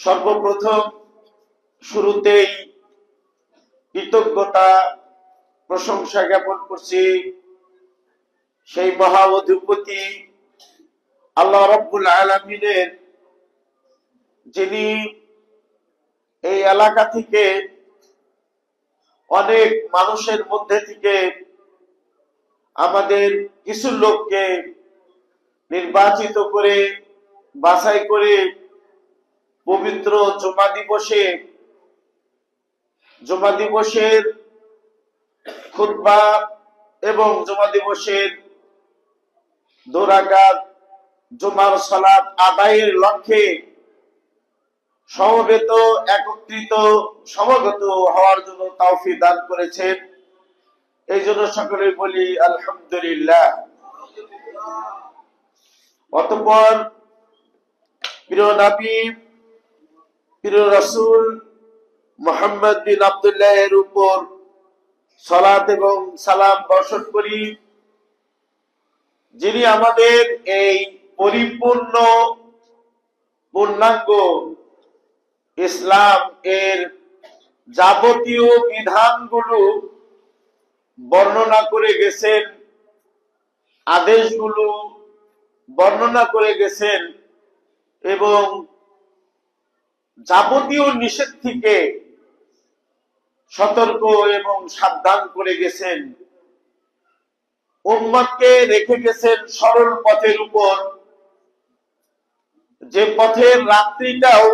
সর্বপ্রথম শুরুতেই কৃতজ্ঞতা প্রশংসা জ্ঞাপন করছি সেই মহা অধিপতি আল্লাহ রাব্বুল আলামিনের, যিনি এই এলাকা থেকে অনেক মানুষের মধ্যে থেকে আমাদের কিছু লোককে নির্বাচিত করে বাছাই করে পবিত্র জুমা দিবসের খুতবা এবং জুমা দিবসের 2 রাকাত জুমার সালাত আদায়ের লক্ষ্যে সমবেত হওয়ার জন্য তৌফিক দান করেছেন। এই জন্য সকলে বলি আলহামদুলিল্লাহ। অতঃপর প্রিয় নবী প্রিয় রাসূল মুহাম্মদ বিন আব্দুল্লাহ এর উপর সালাত এবং সালাম বর্ষণ করি, যিনি আমাদের এই পূর্ণাঙ্গ ইসলাম এর যাবতীয় বিধানগুলো বর্ণনা করে গেছেন, আদেশগুলো বর্ণনা করে গেছেন এবং যাবতীয় নিষেধ থেকে সতর্ক এবং সাবধান করে গেছেন। উম্মতকে রেখে গেছেন সরল পথের উপর, যে পথের রাত্রিটাও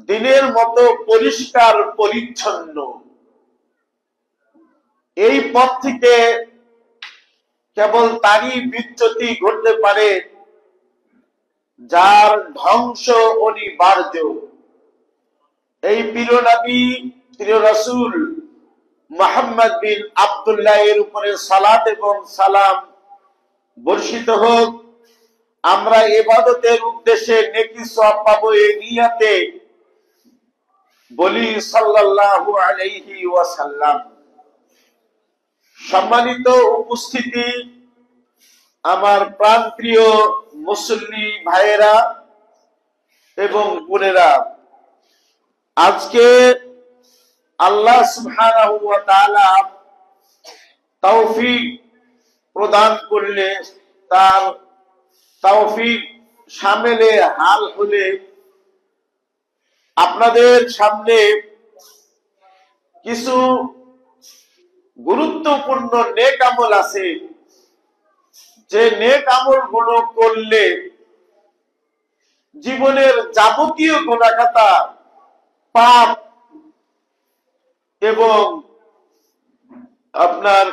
দিনের মতো পরিষ্কার পরিচ্ছন্ন। এই পথ থেকে কেবল তারই বিচ্যুতি ঘটতে পারে যার ধ্বংস অনিবার্য। এই প্রিয় নবী প্রিয় রাসূল মুহাম্মদ বিন আব্দুল্লাহ এর উপরে সালাত এবং সালাম বর্ষিত হোক। আমরা ইবাদতের উদ্দেশ্যে নেকি সওয়াব পাবো এই নিয়তে বলি সাল্লাল্লাহু আলাইহি ওয়াসাল্লাম। সম্মানিত উপস্থিতি, আমার প্রাণপ্রিয় মুসল্লি ভাইয়েরা এবং বোনেরা, আজকে আল্লাহ সুবহানাহু ওয়া তাআলা তৌফিক প্রদান করলে, তার তৌফিক শামিলে হাল হলে আপনাদের সামনে কিছু গুরুত্বপূর্ণ নেক আমল আছে, যে নেক আমলগুলো করলে জীবনের যাবতীয় গুনাহ খাতা, পাপ এবং আপনার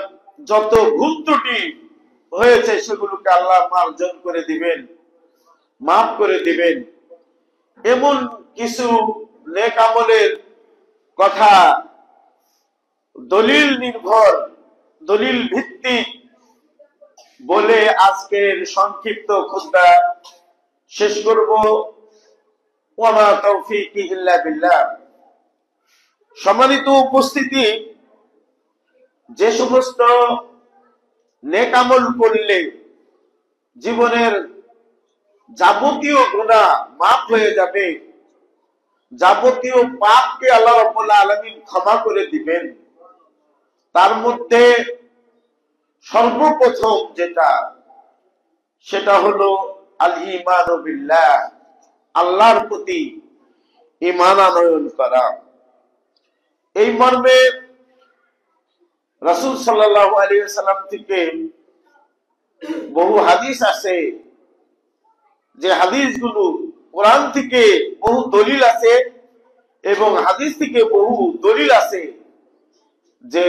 যত ভুল ত্রুটি হয়েছে সেগুলোকে আল্লাহ মার্জন করে দিবেন, মাফ করে দিবেন। এমন কিছু নেক আমলের কথা দলিল নির্ভর, দলিল ভিত্তিক বলে আজকের সংক্ষিপ্ত খুতবা শেষ করব। ওয়া মা তাওফীকি ইল্লা বিল্লাহ। সম্মানিত উপস্থিতি, যে সমস্ত নেক আমল করলে জীবনের যাবতীয় গুনাহ মাফ হয়ে যাবে, যাবতীয় পাপকে আল্লাহ রাব্বুল আলামিন ক্ষমা করে দিবেন, তার মধ্যে সর্বপ্রথম সেটা হলো আল ঈমানু বিল্লাহ, আল্লাহর প্রতি ঈমান আনয়ন করা। এই মর্মে রাসূল সাল্লাল্লাহু আলাইহি ওয়াসাল্লাম থেকে বহু হাদিস আছে, যে হাদিসগুলো কোরআন থেকে বহু দলিল আছে এবং হাদিস থেকে বহু দলিল আছে যে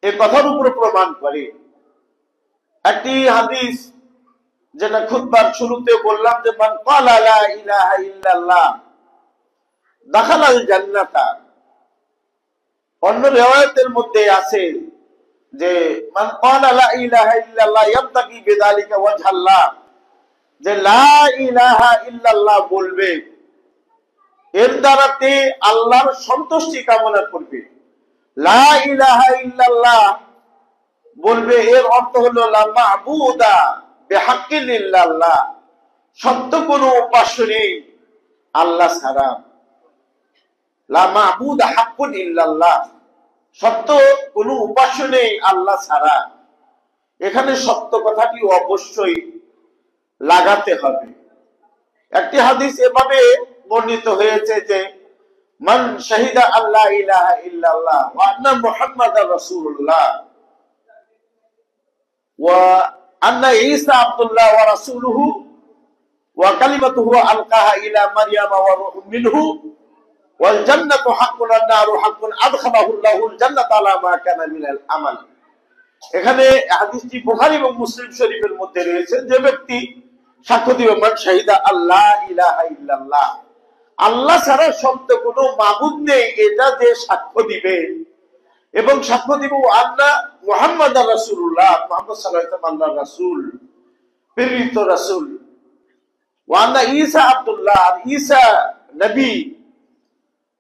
এই কথার উপর প্রমাণ করে। একটি হাদিস যেটা খুতবার শুরুতে বললাম, যে মান ক্বালা লা ইলাহা ইল্লাল্লাহ দাখালাল জান্নাতা। অন্য রিওয়ায়াতের মধ্যে আছে যে মান ক্বালা লা ইলাহা ইল্লাল্লাহ ইয়াবতাগি বিযালিকা ওয়াজহাল্লাহ, যে লা ইলাহা ইল্লাল্লাহ বলবে, এর দ্বারাতে আল্লাহর সন্তুষ্টি কামনা করবে। লা ইলাহা ইল্লাল্লাহ বলবে, এর অর্থ হলো লা মা'বুদা বিহাক্কিন ইল্লাল্লাহ, সত্য কোনো উপাস্য নেই আল্লাহ ছাড়া, লা মা'বুদ হাক্কুন ইল্লাল্লাহ, সত্য কোনো উপাস্য নেই আল্লাহ ছাড়া। এখানে সত্য কথাটি অবশ্যই লাগাতে হবে। একটি হাদিস এভাবে বর্ণিত হয়েছে যে মান শাহিদা আল্লাহ ইলাহা ইল্লাল্লাহ ওয়া আন্না মুহাম্মাদার রাসূলুল্লাহ ওয়া আন্না ঈসা আব্দুল্লাহ ওয়া রাসূলুহু ওয়া কালিমাতুহু আলকাহা ইলা মারইয়াম ওয়া রূহুম মিনহু ওয়াল জান্নাতু হাক্কুন ওয়ান নারু হাক্কুন আদখালাহু আল্লাহুল জান্নাতা আলা মা কানা মিনাল আমাল। এখানে হাদিসটি বুখারী এবং মুসলিম শরীফের মধ্যে রয়েছে। যে ব্যক্তি সাক্ষ্য দিবে মান শাহিদা আল্লাহ ইলাহা ইল্লাল্লাহ, আল্লাহ ছাড়া সত্য কোনো মাবুদ নেই, এটা যে সাক্ষ্য দিবে এবং সাক্ষ্য দিব আন্না মুহাম্মাদার রাসূলুল্লাহ, মুহাম্মদ সাল্লাল্লাহু আলাইহি ওয়াসাল্লাম আল্লাহর রাসূল, প্রেরিত রাসূল, ওয়া আন্না ঈসা আব্দুল্লাহ, ঈসা নবী,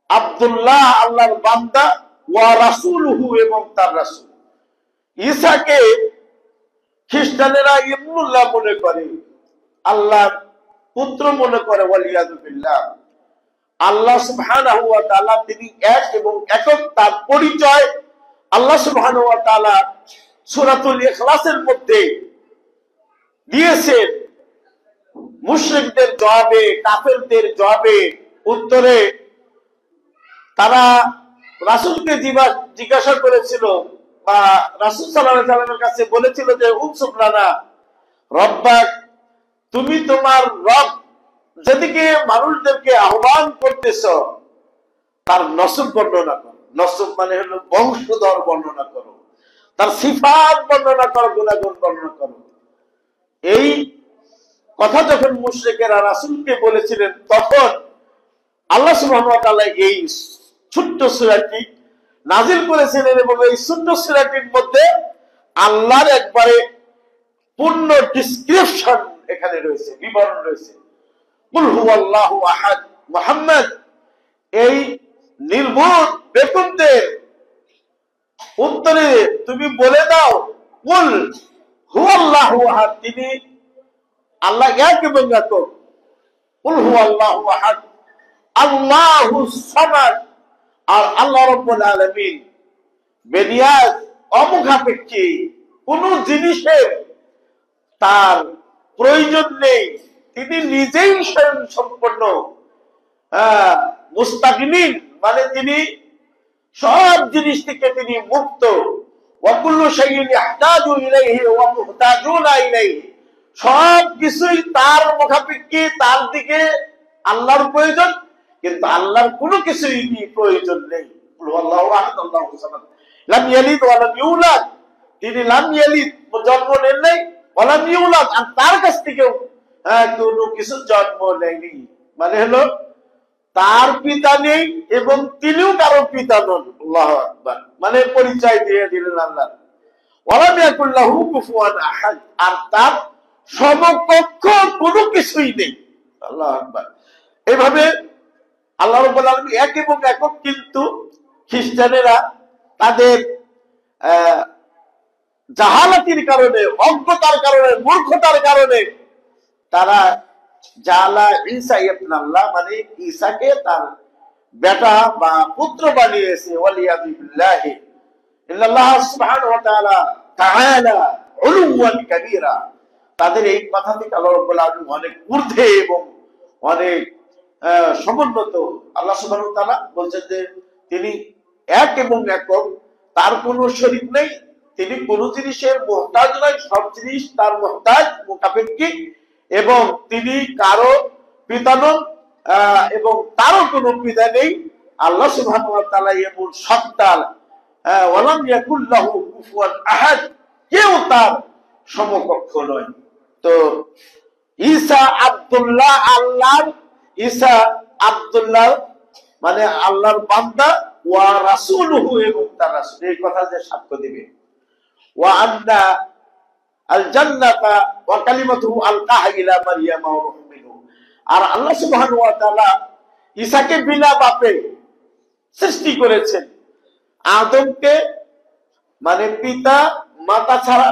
আব্দুল্লাহ আল্লাহর বান্দা, ওয়া রাসূলুহু এবং তার রাসূল। ঈসাকে খ্রিস্টানেরা ইবনুল্লাহ মনে করে, আল্লাহর পুত্র মনে করে, ওয়ালিয়াযু বিল্লাহ। আল্লাহ সুবহানাহু ওয়া তাআলা তিনি এক এবং একক, তার পরিচয় আল্লাহ সুবহানাহু ওয়া তাআলা সূরাতুল ইখলাসের মধ্যে দিয়েছেন। মুশরিকদের জবাবে, কাফেরদের জবাবে, উত্তরে তারা রাসূলকে জিজ্ঞাসা করেছিল বা রাসূল সাল্লাল্লাহু আলাইহি ওয়াসাল্লামের কাছে বলেছিল যে উনসুব লানা রব্বাক, তুমি তোমার রব যেদিকে মানুষদেরকে আহ্বান করতেছ তার নসব বর্ণনা করো। নসব মানে হলো বংশধর বর্ণনা করো, তার সিফাত বর্ণনা করো, গুণাগুণ বর্ণনা করো। এই কথা যখন মুশরিকেরা রাসূলকে বলেছিলেন, তখন আল্লাহ সুবহানাহু ওয়া তাআলা এই ছোট্ট সূরাটি নাজিল করেছিলেন এবং এই ছোট্ট সূরাটির মধ্যে আল্লাহর একবারে পূর্ণ ডেসক্রিপশন এখানে রয়েছে, বিবরণ রয়েছে। কুল হুয়াল্লাহু আহাদ, মুহাম্মদ এই নির্বোধ বেকুবদের উত্তরে তুমি বলে দাও, কুল হুয়াল্লাহু আহাদ, তিনি আল্লাহ এক এবং একক। কুল হুয়াল্লাহু আহাদ আল্লাহুস সামাদ, আর আল্লাহ রাব্বুল আলামিন বেনিয়াজ, অমুখাপেক্ষী, কোন জিনিসের তার প্রয়োজন নেই, তিনি নিজেই স্বয়ং সম্পন্ন, মুস্তাগনিন মানে তিনি সব জিনিস থেকে তিনি মুক্ত। ওয়া কুল্লু শাইইন ইহতাজু ইলাইহি ওয়া মুহতাজুনা ইলাইহি, সব কিছুই তার মুখাপেক্ষী, তার দিকে আল্লাহর প্রয়োজন, কিন্তু আল্লাহর কোনো কিছুই প্রয়োজন নেই। আল্লাহু আহাদ আল্লাহু সামাদ লাম ইয়ালিদ ওয়া লাম ইউলাদ, তিনি লাম ইয়ালিদ জন্ম নেন নাই, ওয়া লাম ইউলাদ আর তার কাছ থেকেও কোনো কিছু জন্ম নেয়নি। মানে হলো তার পিতা নেই এবং তিনিও কারো পিতা নন। আল্লাহু আকবার, মানে পরিচয় দিয়ে দিলেন আল্লাহ। ওয়া লাম ইয়াকুল লাহু কুফুয়ান আহাদ, আর তার সমকক্ষ কোনো কিছুই নেই। আল্লাহু আকবার। এইভাবে আল্লাহ রাব্বুল আলামিন এক এবং একক, কিন্তু খ্রিস্টানেরা তাদের জাহালাতির কারণে, অজ্ঞতার কারণে, মূর্খতার কারণে তারা জালা ঈসা ইবনে আল্লাহ মানে ঈসাকে তার বেটা বা পুত্র বানিয়েছে। ওয়ালিয়াযু বিল্লাহি ইল্লাল্লাহ সুবহানাহু ওয়া তাআলা তাআলা উলুওয়ান কাবীরা, তাদের এই কথা থেকে আল্লাহ রাব্বুল আলামিন অনেক ঊর্ধ্বে এবং অনেক সমুন্নত। আল্লাহ সুবহানাহু ওয়া তাআলা বলেন যে তিনি এক এবং একক, তার কোনো শরীক নেই, তিনি কোন জিনিসের মুহতাজ নয়, সব জিনিস তার মুহতাজ, মুখাপেক্ষী, এবং তিনি কারো পিতা নন এবং তারও কোনো পিতা নেই। আল্লাহ সুবহানাহু ওয়া তাআলা এমন সত্তা, ওয়া লাম ইয়াকুল লাহু কুফুয়ান আহাদ, কেউ তার সমকক্ষ নয়। তো ঈসা আব্দুল্লাহ, আল্লাহর ঈসা আব্দুল্লাহ মানে আল্লাহর বান্দা, ওয়া রাসূলুহু এবং তার রাসূল, এই কথা যে সাক্ষ্য দিবে। ওয়া আন্না আল জান্নাতা ওয়া কালিমাতুহু আলকাহা ইলা মারইয়াম ওয়া রূহুম মিনহু, আর আল্লাহ সুবহানাহু ওয়া তাআলা ঈসাকে বিনা বাপে সৃষ্টি করেছেন। আদমকে মানে পিতা মাতা ছাড়া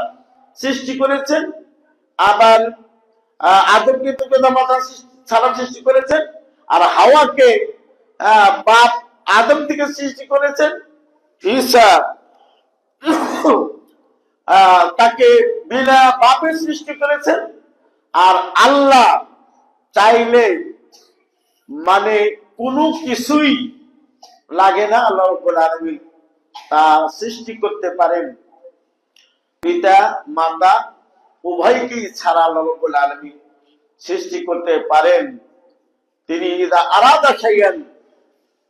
সৃষ্টি করেছেন, আবার আদমকে পিতা মাতা ছাড়া সৃষ্টি করেছেন, আর হাওয়াকে বাপ আদম থেকে সৃষ্টি করেছেন, ঈসা তাকে বিনা বাপে সৃষ্টি করেছেন। আর আল্লাহ চাইলে মানে কোনো কিছুই লাগে না, আল্লাহ রাব্বুল আলামিন তা সৃষ্টি করতে পারেন। পিতা মাতা উভয়কেই ছাড়া আল্লাহ রাব্বুল আলামিন সৃষ্টি করতে পারেন। তিনি ইযা আরাদা শাইআন,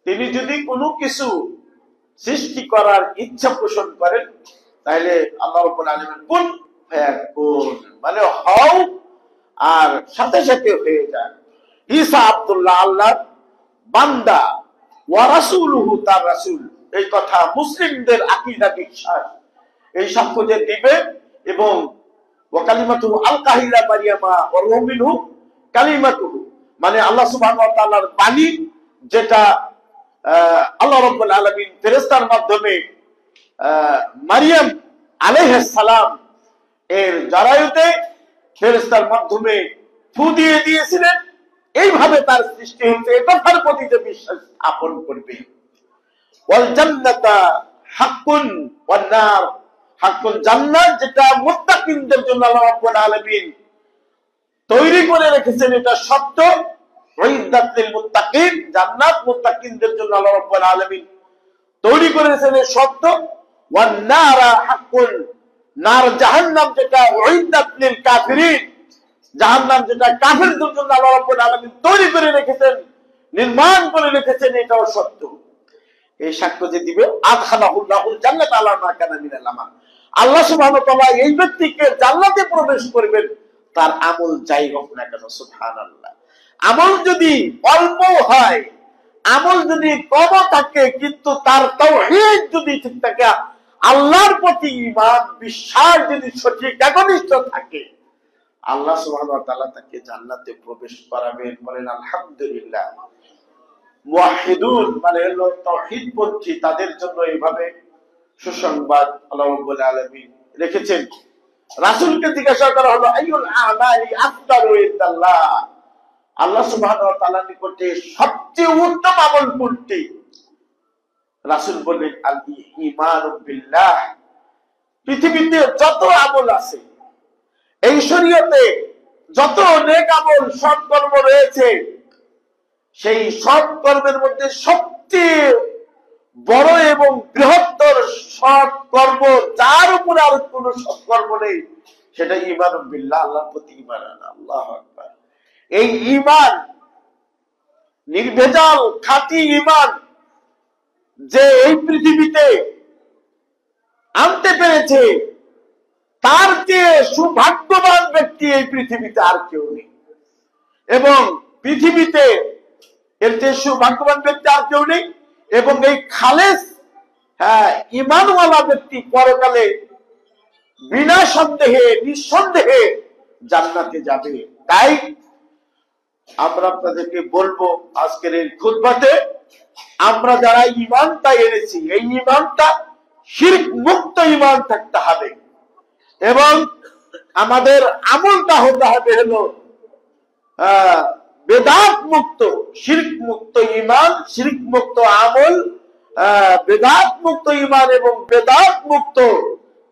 তিনি যদি কোনো কিছু সৃষ্টি করার ইচ্ছা পোষণ করেন, তাহলে আল্লাহ রাব্বুল আলামিন কুন ফায়াকুন মানে হও, আর সাথে সাথে হয়ে যায়। ঈসা আব্দুল্লাহ আল্লাহর বান্দা, ওয়া রাসূলুহু তার রাসূল, এই কথা মুসলিমদের আকীদা বিশ্বাস, এই সাক্ষ্য যে দিবে। এবং ওয়া কালিমাতুহু আলকাহা ইলা মারইয়ামা ওয়া রূহুম মিনহু, কালিমাতুহু মানে আল্লাহ সুবহানাহু ওয়া তাআলার বাণী, যেটা আল্লাহ রাব্বুল আলামিন ফেরেশতার মাধ্যমে মারইয়াম আলাইহিস সালাম এর জরায়ুতে ফেরেশতার মাধ্যমে ফু দিয়ে দিয়েছিলেন। এইভাবে তার সৃষ্টি হয়েছে, এই কথার প্রতি যে বিশ্বাস স্থাপন করবে। ওয়াল জান্নাতা হাক্কুন ওয়ান নার হাক্কুন, জান্নাত যেটা মুত্তাকিনদের জন্য আল্লাহ রাব্বুল আলামিন তৈরি করে রেখেছেন, এটা সত্য। উইদ্দাত লিল মুত্তাকিন, জান্নাত মুত্তাকিনদের জন্য আল্লাহ রাব্বুল আলামিন তৈরি করে রেখেছেন, সত্য। ওয়ান নারা হাক্কুন, নার জাহান্নাম যেটা উইদ্দাত লিল কাফিরিন, জাহান্নাম যেটা কাফিরদের জন্য আল্লাহ রাব্বুল আলামিন তৈরি করে রেখেছেন, নির্মাণ করে রেখেছেন, এটাও সত্য। এই সাক্ষ্য যে দিবে, আদখালাহুল্লাহুল জান্নাত আলা মা কানা মিনাল আমাল, আল্লাহ সুবহানাহু ওয়া তাআলা এই ব্যক্তিকে জান্নাতে প্রবেশ করবেন তার আমল যাই হোক না কেন। সুবহানাল্লাহ। আমল যদি অল্প হয়, আমল যদি কম থাকে, কিন্তু তার তাওহীদ যদি ঠিক থাকে, আল্লাহর প্রতি ঈমান বিশ্বাস যদি সঠিক একনিষ্ঠ থাকে, আল্লাহ সুবহানাহু ওয়া তাআলা তাকে জান্নাতে প্রবেশ করাবেন। বলেন আলহামদুলিল্লাহ। মুওয়াহহিদুন মানে হলো তাওহীদপন্থী, তাদের জন্য এইভাবে সুসংবাদ আল্লাহ রাব্বুল আলামিন রেখেছেন। রাসূলকে জিজ্ঞাসা করা হলো আইয়ুল আমালি আফদালু ইনদাল্লাহ, আল্লাহ সুবহানাহু ওয়া তাআলার নিকটে সবচেয়ে উত্তম আমল কোনটি? রাসূল বললেন আল ঈমানু বিল্লাহ। পৃথিবীতে যত আমল আছে, এই শরীয়তে যত নেক আমল সৎকর্ম রয়েছে, সেই সৎকর্মের মধ্যে সবচেয়ে বড় এবং বৃহত্তর সৎকর্ম, যার উপরে আর কোনো সৎকর্ম নেই, সেটা ঈমানু বিল্লাহ, আল্লাহর প্রতি ঈমান আনা। আল্লাহু আকবার। এই ঈমান নির্ভেজাল খাঁটি ঈমান যে এই পৃথিবীতে আনতে পেরেছে, তার চেয়ে সৌভাগ্যবান ব্যক্তি এই পৃথিবীতে আর কেউ নেই। এবং পৃথিবীতে এর চেয়ে সৌভাগ্যবান ব্যক্তি আর কেউ নেই। এবং এই খালেস ঈমানওয়ালা ব্যক্তি পরকালে বিনা সন্দেহে নিঃসন্দেহে জান্নাতে যাবে। তাই আমরা আপনাদেরকে বলবো, আজকের এই খুতবাতে আমরা যারা ঈমানটা এনেছি, এই ঈমানটা শিরক মুক্ত ঈমান থাকতে হবে, এবং আমাদের আমলটা হতে হবে হলো বেদাত মুক্ত, শিরক মুক্ত ঈমান, শিরক মুক্ত আমল, বেদাত মুক্ত ঈমান এবং বেদাত মুক্ত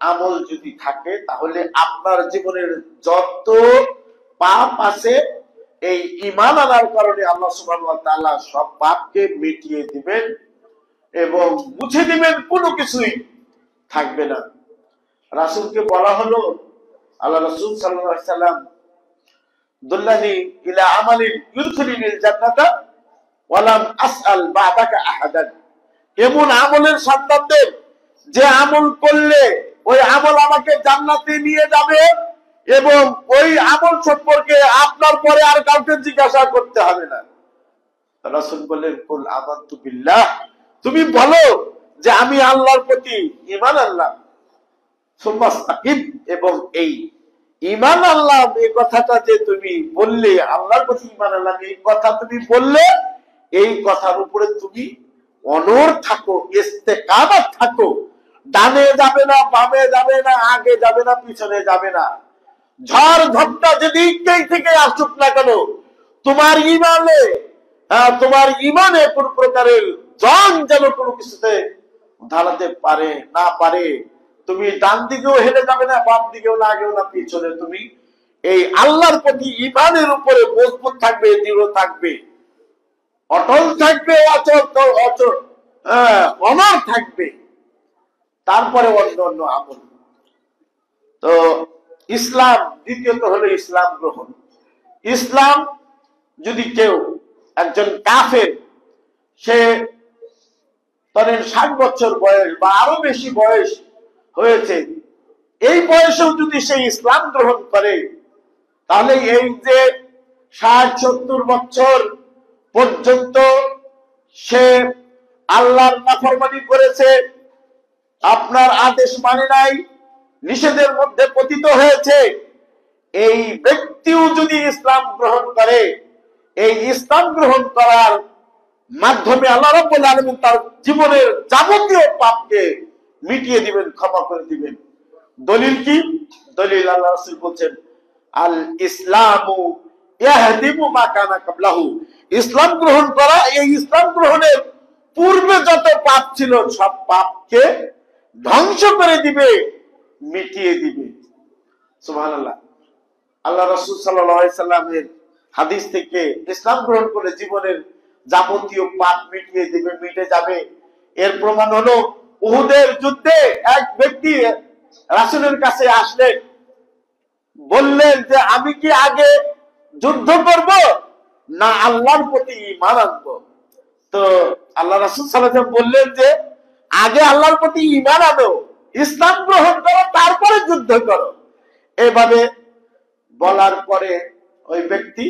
আমল যদি থাকে, তাহলে আপনার জীবনের যত পাপ আছে, এই ঈমান আনার কারণে আল্লাহ সুবহানাহু ওয়া তাআলা সব পাপকে মিটিয়ে দিবেন এবং মুছে দিবেন, কোনো কিছুই থাকবে না। রাসূলকে বলা হলো, আল্লাহ রাসূল সাল্লাল্লাহু আলাইহি সাল্লাম দুল্লানি ইলা আমালিন ইউদখিলুনিল জান্নাতা ওয়া লাম আসআল বা'দাকা আহাদান, এমন আমলের সন্ধান দেন যে আমল করলে ওই আমল আমাকে জান্নাতে নিয়ে যাবে, এবং ওই আমল সম্পর্কে আপনার পরে আর কাউকে জিজ্ঞাসা করতে হবে না। রাসূল বলেন কুল আমানতু বিল্লাহ, তুমি বলো যে আমি আল্লাহর প্রতি ঈমান আনলাম, সুমাস্তাকিম, এবং এই ঈমান আল্লাহ এই কথাটা যে তুমি বললে, আল্লাহর প্রতি ঈমান আনলাম এই কথা তুমি বললে, এই কথার উপরে তুমি অনড় থাকো, ইস্তেকামত থাকো, ডানে যাবে না, বামে যাবে না, আগে যাবে না, পিছনে যাবে না। ঝড় ঝটকা যেদিকেই থেকে আসুক না কেন, তোমার ঈমানে তোমার ইমানে কোন প্রকারের জন যেন কোনো কিছুতে ধারাতে পারে না পারে। তুমি ডান দিকেও হেলে যাবে না, বাম দিকেও না, আগেও না, পিছনে। তুমি এই আল্লাহর প্রতি ইমানের উপরে মজবুত থাকবে, দৃঢ় থাকবে, অটল থাকবে, অচল অনড় থাকবে। তারপরে অন্য অন্য আমল। তো ইসলাম, দ্বিতীয়ত হলো ইসলাম গ্রহণ। ইসলাম যদি কেউ, একজন কাফের, সে ধরেন 60 বছর বয়স বা আরো বেশি বয়স হয়েছে, এই বয়সেও যদি সে ইসলাম গ্রহণ করে, তাহলে এই যে 60-70 বছর পর্যন্ত সে আল্লাহর নাফরমানি করেছে, আপনার আদেশ মানে নাই, নিষেধের মধ্যে পতিত হয়েছে, এই ব্যক্তিও যদি ইসলাম গ্রহণ করে, এই ইসলাম গ্রহণ করার মাধ্যমে আল্লাহ রাব্বুল আলামিন তার জীবনের যাবতীয় পাপকে মিটিয়ে দিবেন, ক্ষমা করে দিবেন। দলিল কি? দলিল আল্লাহ রাসূল বলেন, আল ইসলামু ইয়াহদিমু মা কানা ক্বাবলাহু। ইসলাম গ্রহণ করা, এই ইসলাম গ্রহণের পূর্বে যত পাপ ছিল সব পাপকে ধ্বংস করে দিবে, মিটিয়ে দিবে। সুবহানাল্লাহ। আল্লাহ রাসূল সাল্লাল্লাহু আলাইহি সাল্লামের হাদিস থেকে ইসলাম গ্রহণ করে জীবনের যাবতীয় পাপ মিটিয়ে দিবে, মিটে যাবে। এর প্রমাণ হলো উহুদের যুদ্ধে এক ব্যক্তি রাসূলের কাছে আসলেন, বললেন যে আমি কি আগে যুদ্ধ করব না আল্লাহর প্রতি ঈমান আনব? তো আল্লাহ রাসূল সাল্লাল্লাহু আলাইহি ওয়াসাল্লাম বললেন যে আগে আল্লাহর প্রতি ঈমান আনো, ইসলাম গ্রহণ করো, তারপরে যুদ্ধ করো। এভাবে বলার পরে ওই ব্যক্তি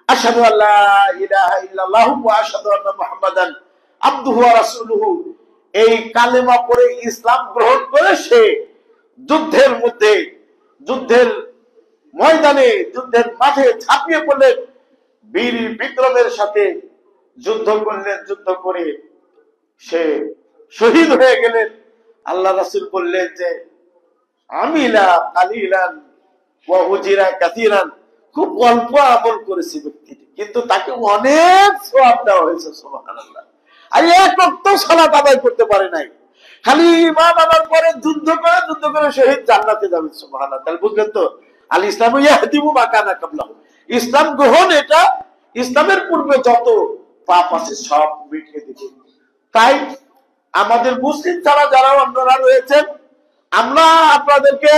আশহাদু আল্লা ইলাহা ইল্লাল্লাহু ওয়া আশহাদু আন্না মুহাম্মাদান আবদুহু ওয়া রাসূলুহু, এই কালেমা পড়ে ইসলাম গ্রহণ করে সে যুদ্ধের মধ্যে, যুদ্ধের ময়দানে, যুদ্ধের মাঠে ঝাঁপিয়ে পড়লেন, বীর বিক্রমের সাথে যুদ্ধ করলেন। যুদ্ধ করে সে শহীদ হয়ে গেলেন। আল্লাহ রাসূল বললেন যে আমিলা কালিলান ওয়া উজিরা কাসীরান, খুব অল্প আমল করেছে ব্যক্তিটি, কিন্তু তাকে অনেক সওয়াব দেওয়া হয়েছে। সুবহানাল্লাহ। আর এক ওয়াক্ত সালাত আদায় করতে পারে নাই, খালি ঈমান আনার পরে যুদ্ধ করে শহীদ, জান্নাতে যাবে। সুবহানাল্লাহ। তাহলে বুঝলেন তো, আল ইসলামু ইয়াহদিমু মা কানা ক্বাবলাহু। ইসলাম গ্রহণ, এটা ইসলামের পূর্বে যত পাপ আছে সব মিটিয়ে দিবে। তাই আমাদের মুসলিম ছাড়া যারা অন্যরা রয়েছেন, আমরা আপনাদেরকে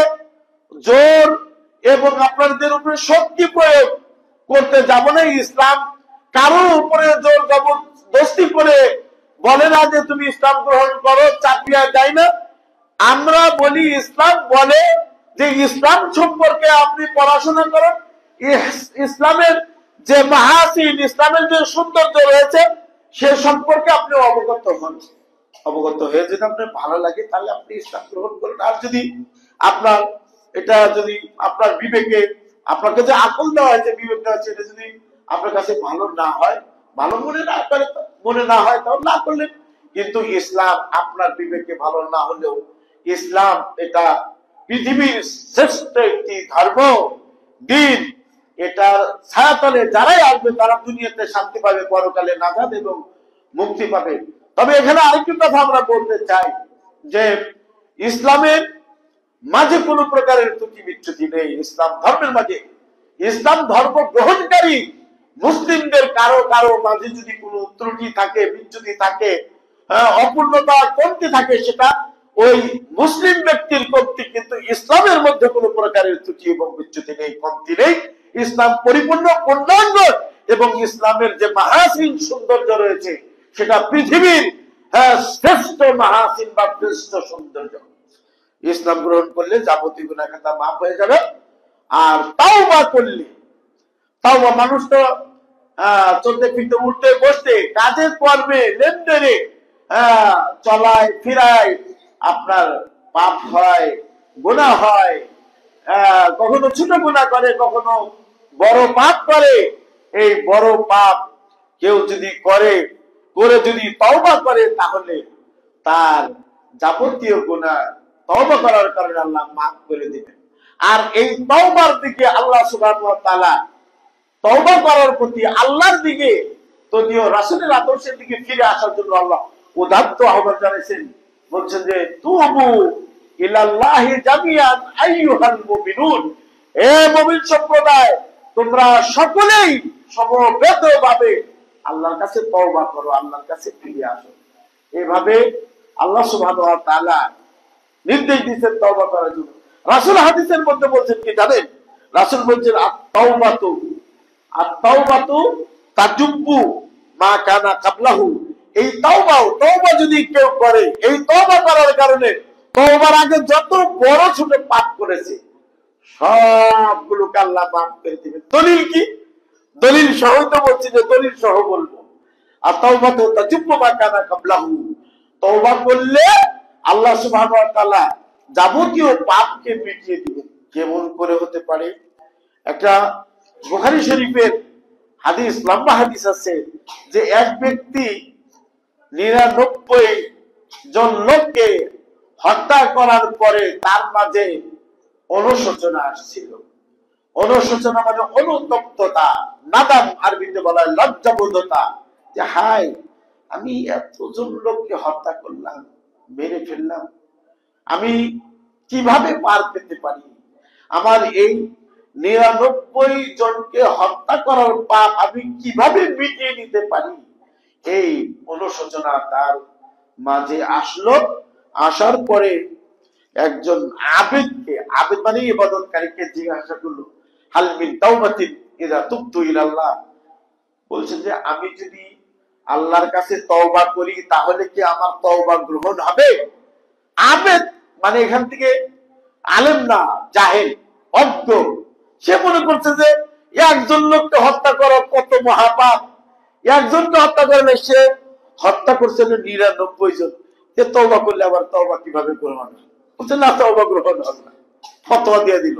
জোর এবং আপনাদের উপরে শক্তি প্রয়োগ করতে যাব না। ইসলাম কারোর উপরে জোর জবরদস্তি করে বলে না যে তুমি ইসলাম গ্রহণ করো, চাপিয়ে দেয় না। আমরা বলি, ইসলাম বলে যে ইসলাম সম্পর্কে আপনি পড়াশোনা করেন, ইসলামের যে মাহাসিন, ইসলামের যে সৌন্দর্য রয়েছে সে সম্পর্কে আপনি অবগত হন। অবগত হয়ে যদি আপনার ভালো লাগে তাহলে আপনি ইসলাম গ্রহণ করুন। আর যদি আপনার এটা, যদি আপনার বিবেকে, আপনাকে যে আকল দেওয়া হয়েছে, বিবেক দেওয়া হয়েছে, এটা যদি আপনার কাছে ভালো না হয়, ভালো মনে না হয় তাহলে না করলেন। কিন্তু ইসলাম আপনার বিবেকে ভালো না হলেও, ইসলাম এটা পৃথিবীর শ্রেষ্ঠ একটি ধর্ম, দিন। এটার ছায়াতলে যারাই আসবে তারা দুনিয়াতে শান্তি পাবে, পরকালে নাজাত এবং মুক্তি পাবে। তবে এখানে আরেকটি কথা আমরা বলতে চাই যে ইসলামের মাঝে কোনো প্রকারের ত্রুটি বিচ্যুতি নেই। ইসলাম ধর্মের মাঝে, ইসলাম ধর্ম গ্রহণকারী মুসলিমদের কারো মাঝে যদি কোনো ত্রুটি থাকে, বিচ্যুতি থাকে, অপূর্ণতা, কমতি থাকে, সেটা ওই মুসলিম ব্যক্তির কমতি, কিন্তু ইসলামের মধ্যে কোনো প্রকারের ত্রুটি এবং বিচ্যুতি নেই, কমতি নেই। ইসলাম পরিপূর্ণ, পূর্ণাঙ্গ, এবং ইসলামের যে মাহাসিন সৌন্দর্য রয়েছে সেটা পৃথিবীর শ্রেষ্ঠ মাহাসিন বা শ্রেষ্ঠ সৌন্দর্য। ইসলাম গ্রহণ করলে যাবতীয় গুনাহ খাতা মাফ হয়ে যাবে। আর তাওবা করলে, তাওবা, মানুষ তো চলতে ফিরতে, উঠতে বসতে, কাজে কর্মে, লেনদেনে, চলায় ফিরায় আপনার পাপ হয়, গুনাহ হয়। কখনো ছোট গুনাহ করে, কখনো বড় পাপ করে। এই বড় পাপ কেউ যদি করে যদি তওবা করে, তাহলে তার যাবতীয় গুনাহ তওবা করার কারণে আল্লাহ মাফ করে দিবেন। আর এই তওবার দিকে আল্লাহ সুবহানাহু ওয়া তাআলা, তওবা করার প্রতি আল্লাহর দিকে তদীয় রাসূলের আদর্শের দিকে ফিরে আসার জন্য আল্লাহ উদাত্ত আহ্বান জানিয়েছেন। বলছেন যে তুবু ইলাল্লাহি জামিআন আইয়ুহাল মুমিনুন, হে মুমিন সম্প্রদায় তোমরা সকলেই সমবেতভাবে আল্লাহর কাছে তওবা করো, আল্লাহর কাছে ফিরে আসো। এভাবে আল্লাহ সুবহানাহু ওয়া তাআলা নির্দেশ দিয়েছেন তওবা করার জন্য। রাসূল হাদিসের মধ্যে বলছেন কি জানেন? রাসূল বলছেন আত-তাওবাতু তাজুব্বু মা কানা কাবলাহু। এই তওবা যদি কেউ করে, এই তওবা করার কারণে তওবার আগে যত বড় ছোট পাপ করেছে সবগুলোকে আল্লাহ মাফ করে দিবে। দলিল কি? দলিল সহ তো বলছি, যে দলিল সহ বলবো। আর তাওবাতু তাজুব্বু মা কানা কাবলাহু, তওবা করলে আল্লাহ সুবহানাহু ওয়া তাআলা যাবতীয় পাপকে মিটিয়ে দিবেন। কেমন করে হতে পারে? একটা বুখারী শরীফের হাদিস, লম্বা হাদিস আছে যে এক ব্যক্তি 99 জন লোককে হত্যা করার পরে তার মাঝে অনুশোচনা আসছিল। অনুশোচনা মানে অনুতপ্ততা, নাদাম আরবিতে বলা হয় লজ্জাবোধতা, যে হায় আমি এতজন লোককে হত্যা করলাম, মেরে ফেললাম, আমি কিভাবে পার পেতে পারি? আমার এই 99 জনকে হত্যা করার পাপ আমি কিভাবে মিটিয়ে নিতে পারি? এই অনুশোচনা তার মাঝে আসলো। আসার পরে একজন আবেদকে, আবেদ মানে ইবাদতকারীকে জিজ্ঞাসা করলো, হাল মিন তাওবাতিন ইযা তুবতু ইলাল্লাহ, বলছে যে আমি যদি আল্লাহর কাছে তওবা করি তাহলে কি আমার তওবা গ্রহণ হবে? আবেদ মানে এখান থেকে আলেম না, জাহেল, অজ্ঞ। সে মনে করছে যে একজন লোককে হত্যা করা কত মহাপাপ, একজনকে হত্যা করলে সে হত্যা করছে 99 জন, সে তওবা করলে আবার তওবা কিভাবে গ্রহণ হবে? বলছে না, তওবা গ্রহণ হবে না। ফতোয়া দিয়ে দিল,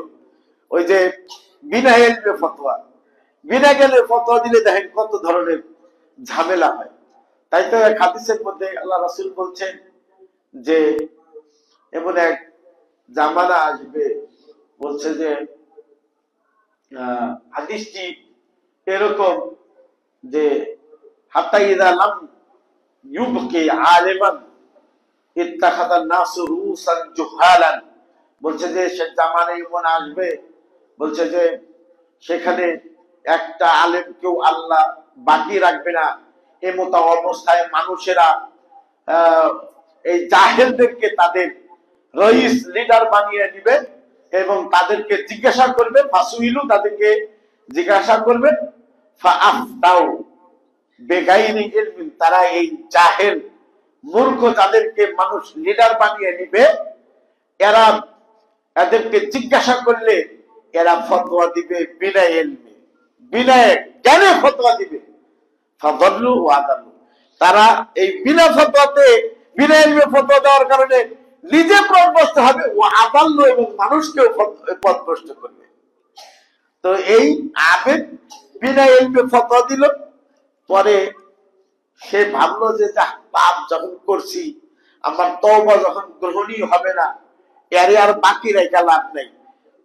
ওই যে বিনা ইলমে ফতোয়া, বিনা জ্ঞানে ফতোয়া দিলে দেখেন কত ধরনের ঝামেলা হয়। তাই তো এক হাদিসের মধ্যে আল্লাহ রাসূল বলছেন যে এমন এক জামানা আসবে, বলছে যে হাদিসটি এরকম যে হাত্তা ইযা লাম ইউবকি আলিমান ইত্তাখাযান নাসু রুসান জুহালান, বলছে যে সে জামানা এমন আসবে, বলছে যে সেখানে একটা আলেমকেও আল্লাহ বাকি রাখবে না। এমত অবস্থায় মানুষেরা এই জাহেলদেরকে তাদের রইস, লিডার বানিয়ে দিবে এবং তাদেরকে জিজ্ঞাসা করবে, ফাসুইলু, তাদেরকে জিজ্ঞাসা করবে, ফাআফতাউ বেগাইরি ইলমিন, তারা এই জাহেল মূর্খ যাদেরকে মানুষ লিডার বানিয়ে নিবে, এরা এদেরকে জিজ্ঞাসা করলে এরা ফতোয়া দিবে বিনা ইলমি, বিনা জ্ঞানে ফতোয়া দিবে। ফাদাল্লু ওয়া আদাল্লু, তারা এই বিনা ফতোয়াতে, বিনা ইলমে ফতোয়া দেওয়ার কারণে নিজে পথভ্রষ্ট হবে, ও আদাল্লু, এবং মানুষকেও পথভ্রষ্ট করবে। তো এই আবেদ বিনা ইলমে ফতোয়া দিল, পরে সে ভাবলো যে পাপ যখন করছি, আমার তওবা যখন গ্রহণীয় হবে না, এর আর বাকি রেখে লাভ নেই।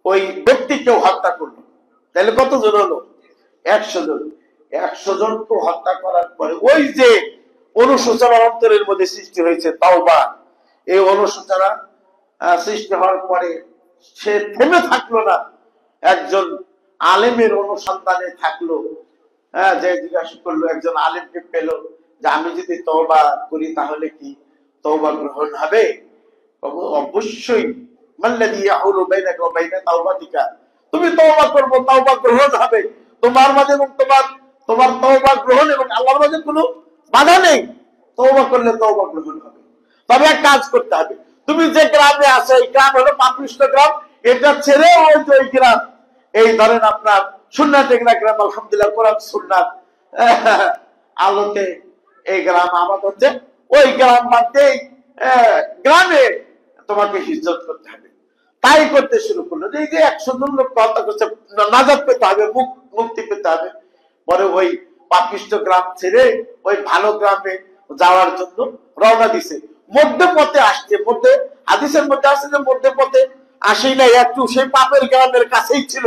ওই ব্যক্তিকেও হত্যা করলো। তাহলে কতজন হলো? 100 জন। 100 জনকে হত্যা করার পরে ওই যে অনুশোচনা অন্তরের মধ্যে সৃষ্টি হয়েছে, তওবা, এই অনুশোচনা সৃষ্টি হওয়ার পরে সে থেমে থাকলো না, একজন আলেমের অনুসন্ধানে থাকলো। যে জিজ্ঞাসা করলো, একজন আলেমকে পেল যে আমি যদি তওবা করি তাহলে কি তওবা গ্রহণ হবে? অবশ্যই, মাল্লাযী ইয়াহুলু বাইনাকা ওয়া বাইনা তাওবাতিকা, তুমি তওবা করবে, তওবা গ্রহণ হবে। তোমার মাঝে এবং তোমার তওবা গ্রহণ এবং আল্লাহর মাঝে কোনো বাধা নেই। তওবা করলে তওবা গ্রহণ হবে। তবে এক কাজ করতে হবে, তুমি যে গ্রামে আসো, এই গ্রাম হলো পাপিষ্ঠ গ্রাম, এটা ছেড়ে ওই গ্রাম, এই ধরেন আপনার সুন্নাত গ্রাম, আলহামদুলিল্লাহ কোরআন সুন্নাত আলোতে এই গ্রাম আমার হচ্ছে, ওই গ্রাম বাদে গ্রামে তোমাকে হিজরত করতে হবে। তাই করতে শুরু করলো। যে এই যে 100 জন লোক হত্যা করছে, নাজাত পেতে হবে, মুক্তি পেতে হবে। পরে ওই পাপিষ্ঠ গ্রাম ছেড়ে ওই ভালো গ্রামে যাওয়ার জন্য রওনা দিছে। মধ্যে পথে আসছে, মধ্যে হাদিসের মধ্যে আসছে যে মধ্যে পথে আসেই না, একটু সেই পাপের গ্রামের কাছেই ছিল।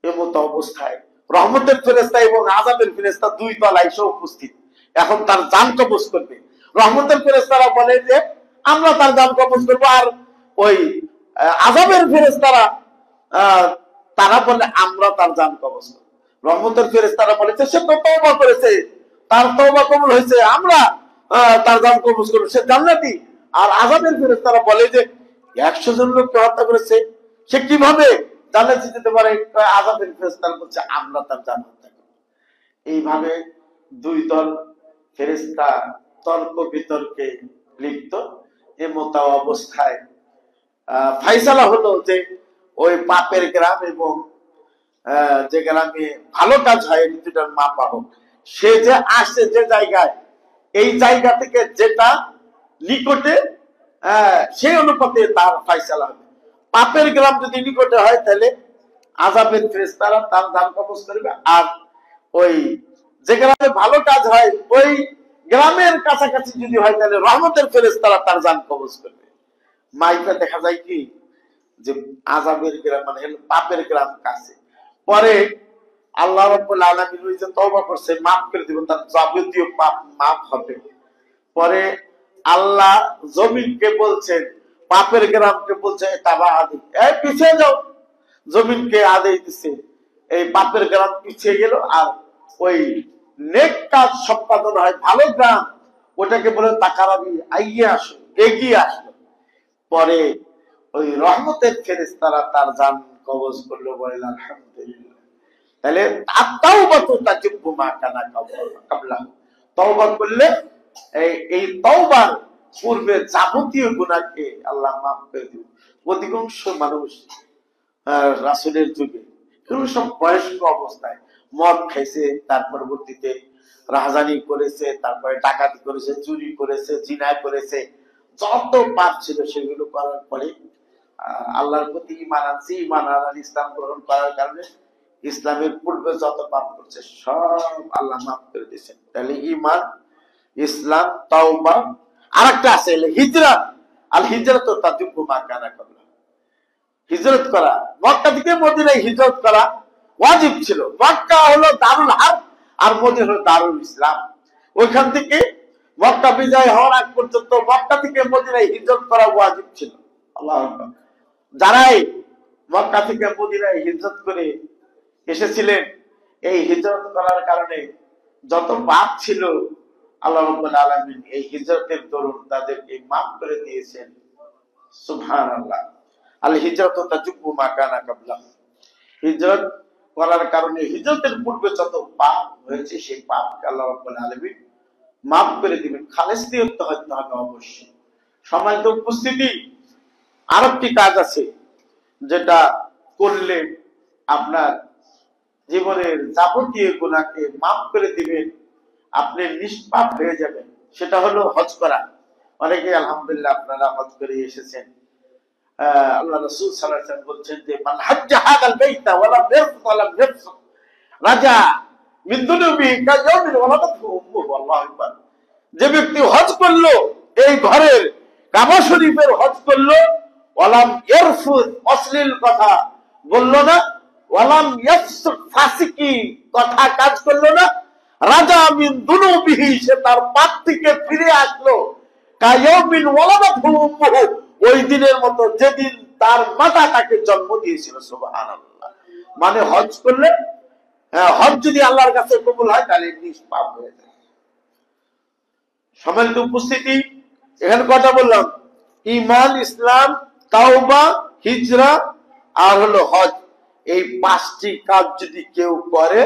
এমত অবস্থায় রহমতের ফেরেশতা এবং আযাবের ফেরেশতা দুই তলায় এসে উপস্থিত। এখন তার জান কবজ করবে। রহমতের ফেরেশতারা বলে যে আমরা তার জান কবজ করবো, আর ওই আযাবের ফেরেশতারা তারা বলে আমরা তার জান কবজ করবো। রহমতের ফেরেশতারা বলেছে সে তো তওবা করেছে, তার তওবা কবুল হয়েছে, আমরা তার জান কবজ করবো, সে জান্নাতি। আর আযাবের ফেরেশতারা বলে যে 100 জন লোককে হত্যা করেছে, সে কিভাবে জান্নাতে যেতে পারে? আযাবের ফেরেশতারা বলছে আমরা তার জান হত্যা করব। এইভাবে দুই দল ফেরেশতা তর্ক বিতর্কে লিপ্ত। এমত অবস্থায় ফাইসালা হলো যে ওই পাপের গ্রাম এবং যে গ্রামে ভালো কাজ হয় দুটার মাপা হোক, সে যে আসছে যে জায়গায়, এই জায়গা থেকে যেটা নিকটে সেই অনুপাতে তার ফাইসালা হবে। পাপের গ্রাম যদি নিকটে হয় তাহলে আযাবের ফেরেশতারা তার জান কবজ করবে, আর ওই যে গ্রামে ভালো কাজ হয় ওই গ্রামের কাছাকাছি যদি হয় তাহলে রহমতের ফেরেশতারা তার জান কবজ করবে। মাইকা দেখা যায় কি যে আযাবের গ্রাম মানে পাপের গ্রাম কাছে, পরে আল্লাহ রাব্বুল আলামিন ওই যে তওবা করছে মাফ করে দিব, তার যাবতীয় পাপ মাফ হবে। পরে আল্লাহ জমিনকে বলছেন, পাপের গ্রামকে বলছে তাবা আদি এই পিছিয়ে যাও, জমিনকে আদেশ দিছে, এই পাপের গ্রাম পিছিয়ে গেল। আর ওই নেক কাজ সম্পাদন হয় ভালো গ্রাম, ওটাকে বলে তাকারাবি আইয়ে আসো, এগিয়ে আসলো। পরে ওই রহমতের ফেরেশতারা তার জান কবজ করলো, বলেন আলহামদুলিল্লাহ। তাহলে আত-তাওবাতু তাজিব্বু মা কানা কাবলা, তওবা করলে এই তওবার পূর্বে যাবতীয় গুনাহকে আল্লাহ মাফ করে দিবেন। অধিকাংশ মানুষ রাসূলের যুগে সব বয়স্ক অবস্থায় মদ খাইছে, তার পরবর্তীতে রাহাজানি করেছে, তারপরে ডাকাতি করেছে, চুরি করেছে, জিনা করেছে, যত পাপ ছিল সেগুলো করার পরে আল্লাহর প্রতি ঈমান আনছে, ঈমান আনার ইসলাম গ্রহণ করার কারণে ইসলামের পূর্বে যত পাপ করছে সব আল্লাহ মাফ করে দিয়েছেন। তাহলে ঈমান, ইসলাম, তাওবা, আরেকটা আছে হিজরত। আল হিজরত তাজিব্বু মা কানা কাবলা, হিজরত করা। মক্কা থেকে মদিনায় হিজরত করা ওয়াজিব ছিল। মক্কা হলো দারুল হারব আর মদিনা হলো দারুল ইসলাম। ওইখান থেকে মক্কা বিজয় হওয়ার আগ পর্যন্ত মক্কা থেকে মদিনায় হিজরত করা ওয়াজিব ছিল। আল্লাহু আকবার। যারাই মক্কা থেকে মদিনায় হিজরত করে এসেছিলেন, এই হিজরত করার কারণে যত পাপ ছিল আল্লাহ রাব্বুল আলামিন এই হিজরতের দরুন তাদেরকে মাফ করে দিয়েছেন। সুবহানাল্লাহ। আল হিজরত তাজিব্বু মা কানা কাবলা, হিজরত করার কারণে হিজরতের পূর্বে যত পাপ হয়েছে সেই পাপকে আল্লাহ রাব্বুল আলামিন মাফ করে দিবেন। খালেস নিয়ত হতে হবে অবশ্যই। সম্মানিত উপস্থিতি, আরেকটি কাজ আছে যেটা করলে আপনার জীবনের যাবতীয় গুনাহকে মাফ করে দিবেন, আপনি নিষ্পাপ হয়ে যাবেন। সেটা হলো হজ করা। অনেকে আলহামদুলিল্লাহ আপনারা হজ করে এসেছেন। আল্লাহ রাসূল সাল্লাল্লাহু আলাইহি ওয়াসাল্লাম বলছেন যে মান হাজ্জা হাদাল বাইতা ওয়ালা ইয়ারফু ওয়ালা ইয়ারফু রাজা মিন দুনুবিহি কায়াউমিন ওয়ালাদাতহু উম্মুহু। আল্লাহু আকবার। যে ব্যক্তি হজ করলো, এই ঘরের কাবা শরীফের হজ করলো, ওয়ালাম ইয়ারফু অশ্লীল কথা বললো না, ওয়ালাম ইয়াফসুক ফাসিকি কথা কাজ করলো না, রাজা মিন দুনুবিহি সে তার পাপ থেকে ফিরে আসলো, কায়াউমিন ওয়ালাদাতহু উম্মুহু ওই দিনের মতো যেদিন তার মাতা তাকে জন্ম দিয়েছিল। সুবহানাল্লাহ। মানে হজ করলে, হজ যদি আল্লাহর কাছে কবুল হয় তাহলে নিষ্পাপ হয়ে যায়। সম্মানিত উপস্থিতি, এখানে কথা বললাম ঈমান, ইসলাম, তাওবা, হিজরা আর হলো হজ। এই পাঁচটি কাজ যদি কেউ করে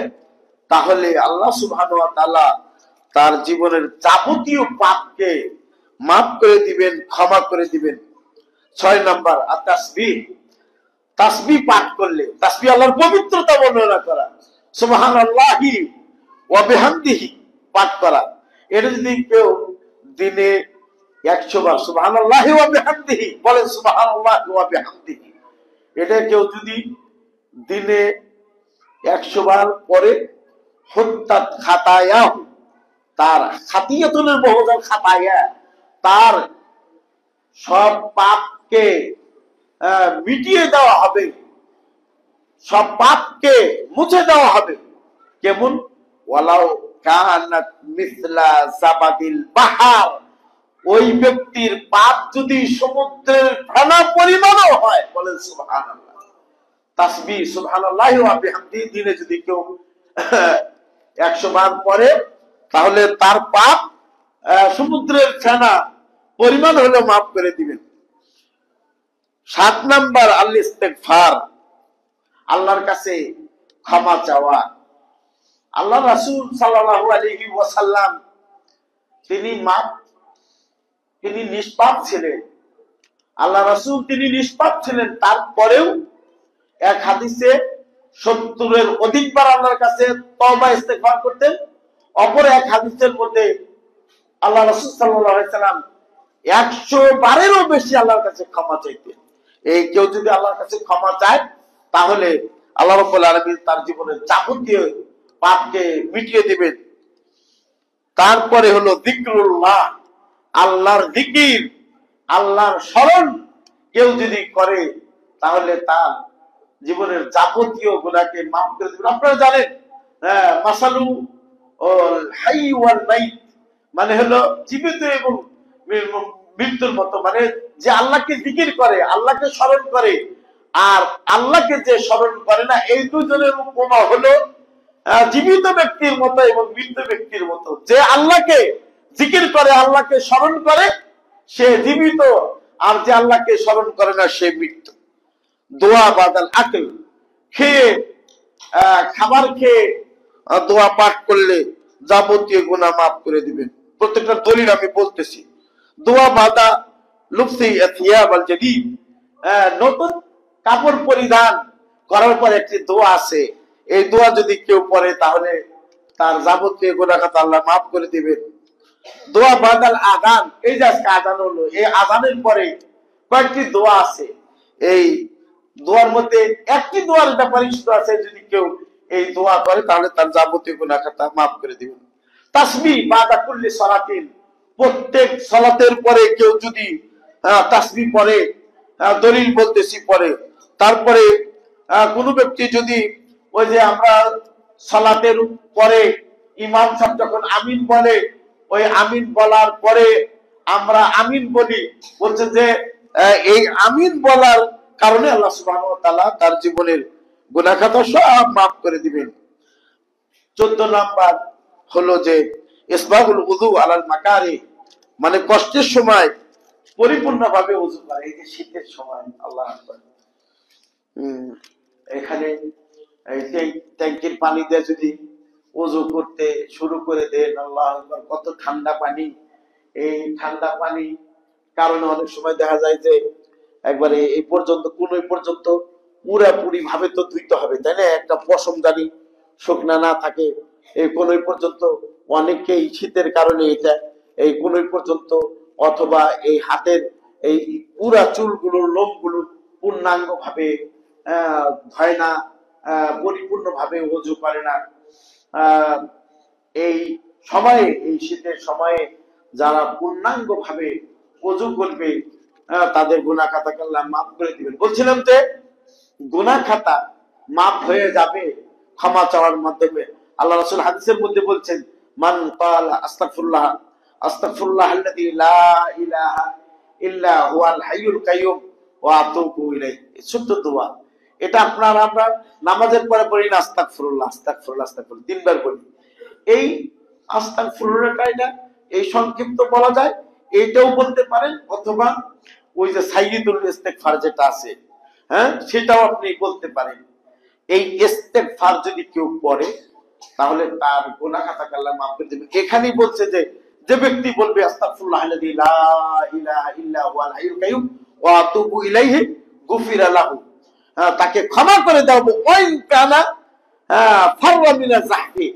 তাহলে আল্লাহ সুবহানাহু ওয়া তাআলা তার জীবনের যাবতীয় পাপকে মাফ করে দিবেন, ক্ষমা করে দিবেন। 6 নাম্বার তাসবিহ। তাসবিহ পাঠ করলে, তাসবিহ আল্লাহর পবিত্রতা বর্ণনা করা, সুবহানাল্লাহি ওয়া বিহামদিহি পাঠ করা। এটা যদি কেউ দিনে 100 বার সুবহানাল্লাহি ওয়া বিহামদিহি বলেন, সুবহানাল্লাহি ওয়া বিহামদিহি, এটা কেউ যদি দিনে 100 বার পরে হুত্তাত খাতায়াহু, তার খাতিয়াতুল বহুজাল খাতায়া, তার সব পাপকে মিটিয়ে দেওয়া হবে, সব পাপকে মুছে দেওয়া হবে। কেমন? ওয়ালাউ কানাত মিসলা জাবাদিল বাহার, ওই ব্যক্তির পাপ যদি সমুদ্রের ফেনা পরিমাণও হয়। বলেন সুবহানাল্লাহ। তাসবিহ সুবহানাল্লাহি ওয়া বিহামদিহি দিনে যদি কেউ 100 বার পড়ে, তাহলে তার পাপ সমুদ্রের ফেনা পরিমাণ হলে মাফ করে দিবেন। 7 নাম্বার আল ইস্তিগফার, আল্লাহর কাছে ক্ষমা চাওয়া। আল্লাহ রাসূল সাল্লাল্লাহু আলাইহি ওয়াসাল্লাম তিনি নিষ্পাপ ছিলেন। আল্লাহ রাসূল তিনি নিষ্পাপ ছিলেন, তারপরেও এক হাদিসে 70-এর অধিকবার আল্লাহর কাছে তওবা ইস্তিগফার করতেন। অপর এক হাদিসের মধ্যে আল্লাহ রাসূল সাল্লাল্লাহু আলাইহি সাল্লাম 100 বারেরও বেশি আল্লাহর কাছে ক্ষমা চাইতেন। এই কেউ যদি আল্লাহর কাছে ক্ষমা চায়, তাহলে আল্লাহ রাব্বুল আলামিন তার জীবনের যাবতীয় পাপকে মিটিয়ে দিবেন। তারপরে হলো যিকরুল্লাহ, আল্লাহর জিকির, আল্লাহর স্মরণ কেউ যদি করে, তাহলে তার জীবনের যাবতীয় গুনাহকে মাফ করে দিবেন। আপনারা জানেন মাসালু হাই ওয়াল মাইত, মানে হলো জীবিত এবং মৃত্যুর মতো। মানে যে আল্লাহকে জিকির করে, আল্লাহকে স্মরণ করে, আর আল্লাহকে যে স্মরণ করে না, এই দুজনের উপমা হলো জীবিত ব্যক্তির মতো এবং মৃত ব্যক্তির মতো। যে আল্লাহকে জিকির করে, আল্লাহকে স্মরণ করে, সে জীবিত, আর যে আল্লাহকে স্মরণ করে না, সে মৃত্যু। দোয়া বাদাল আকল, খাবার খেয়ে দোয়া পাঠ করলে যাবতীয় গুনাহ মাফ করে দিবেন। প্রত্যেকটা দলিল আমি বলতেছি। দোয়া বাদা লুফসি থিয়াব আল জাদীদ, নতুন কাপড় পরিধান করার পর একটি দোয়া আছে, এই দোয়া যদি কেউ পড়ে, তাহলে তার যাবতীয় গুনাহ খাতা আল্লাহ মাফ করে দিবেন। দোয়া বাদাল আযান, এই যে আজকে আযান হলো, এই আযানের পরে কয়েকটি দোয়া আছে। এই দোয়ার মধ্যে একটি দোয়ার ব্যাপারে শুধু আছে, যদি কেউ এই দোয়া করে, তাহলে তার যাবতীয় গুনাহ খাতা মাফ করে দিবেন। তাসবিহ বাদা কুল্লি সালাতিন, প্রত্যেক সালাতের পরে কেউ যদি তাসবিহ পড়ে, দলিল বলতেছি পড়ে, তারপরে কোন ব্যক্তি যদি ওই যে আমরা সালাতের পরে ইমাম সাহেব যখন আমিন বলে, ওই আমিন বলার পরে আমরা আমিন বলি, বলছে যে এই আমিন বলার কারণে আল্লাহ সুবহানাহু ওয়া তাআলা তার জীবনের গুনাহ খাতা সব মাফ করে দিবেন। 14 নাম্বার হলো যে ইসবাগুল উযু আলাল মাকারি, মানে কষ্টের সময় পরিপূর্ণভাবে ওযু করা। এই যে শীতের সময়, আল্লাহ আকবার, এখানে এই ট্যাঙ্কির পানি দিয়ে যদি ওযু করতে শুরু করে দেন, আল্লাহ আকবার, কত ঠান্ডা পানি। এই ঠান্ডা পানি কারণে অনেক সময় দেখা যায় যে একবারে এই পর্যন্ত পুরাপুরি ভাবে তো ধুইতে হবে, তাই না? একটা পশমদানি শুকনা না থাকে, এই কোনই পর্যন্ত অনেকেই শীতের কারণে এটা এই কোনই পর্যন্ত, অথবা এই হাতের এই পুরা চুলগুলোর লোমগুলো পূর্ণাঙ্গ ভাবে ধয় না, পরিপূর্ণ ভাবে ওযু করে না। এই সময়ে, এই শীতের সময়ে যারা পূর্ণাঙ্গ ভাবে ওযু করবে, তাদের গুনাহ খাতাকে আল্লাহ মাফ করে দিবেন। বলছিলাম যে গুনাহ খাতা মাফ হয়ে যাবে ক্ষমা চাওয়ার মাধ্যমে। আল্লাহ রাসূল হাদিসের মধ্যে বলছেন, মান ক্বালা আস্তাগফিরুল্লাহ আস্তাগফিরুল্লাহ আল্লাযী লা ইলাহা ইল্লা হুয়াল হাইয়ুল কাইয়্যুম ওয়া আতুবু ইলাইহি। ছোট্ট দোয়া, এটা আমরা নামাজের পরে পড়ি না, আস্তাগফিরুল্লাহ আস্তাগফিরুল্লাহ আস্তাগফিরুল্লাহ 3 বার বলি। এই আস্তাগফিরুল্লাহটা এই সংক্ষিপ্ত বলা যায়, এইটাও বলতে পারেন, অথবা ওই যে সাইয়্যিদুল ইস্তিগফার যেটা আছে, সেটাও আপনি বলতে পারেন। এই ইস্তিগফার যদি কেউ পড়ে, তাহলে তার গুনাহ খাতা আল্লাহ মাফ করে দেবে। এখানেই বলছে যে ব্যক্তি বলবে আস্তাগফিরুল্লাহ আল্লাযী লা ইলাহা ইল্লা হুয়াল হাইয়ুল কাইয়্যুম ওয়া আতুবু ইলাইহি গুফিরা লাহু, তাকে ক্ষমা করে দেওয়া হবে। ওয়াইন কানা ফাররা মিনাজ যাহফি,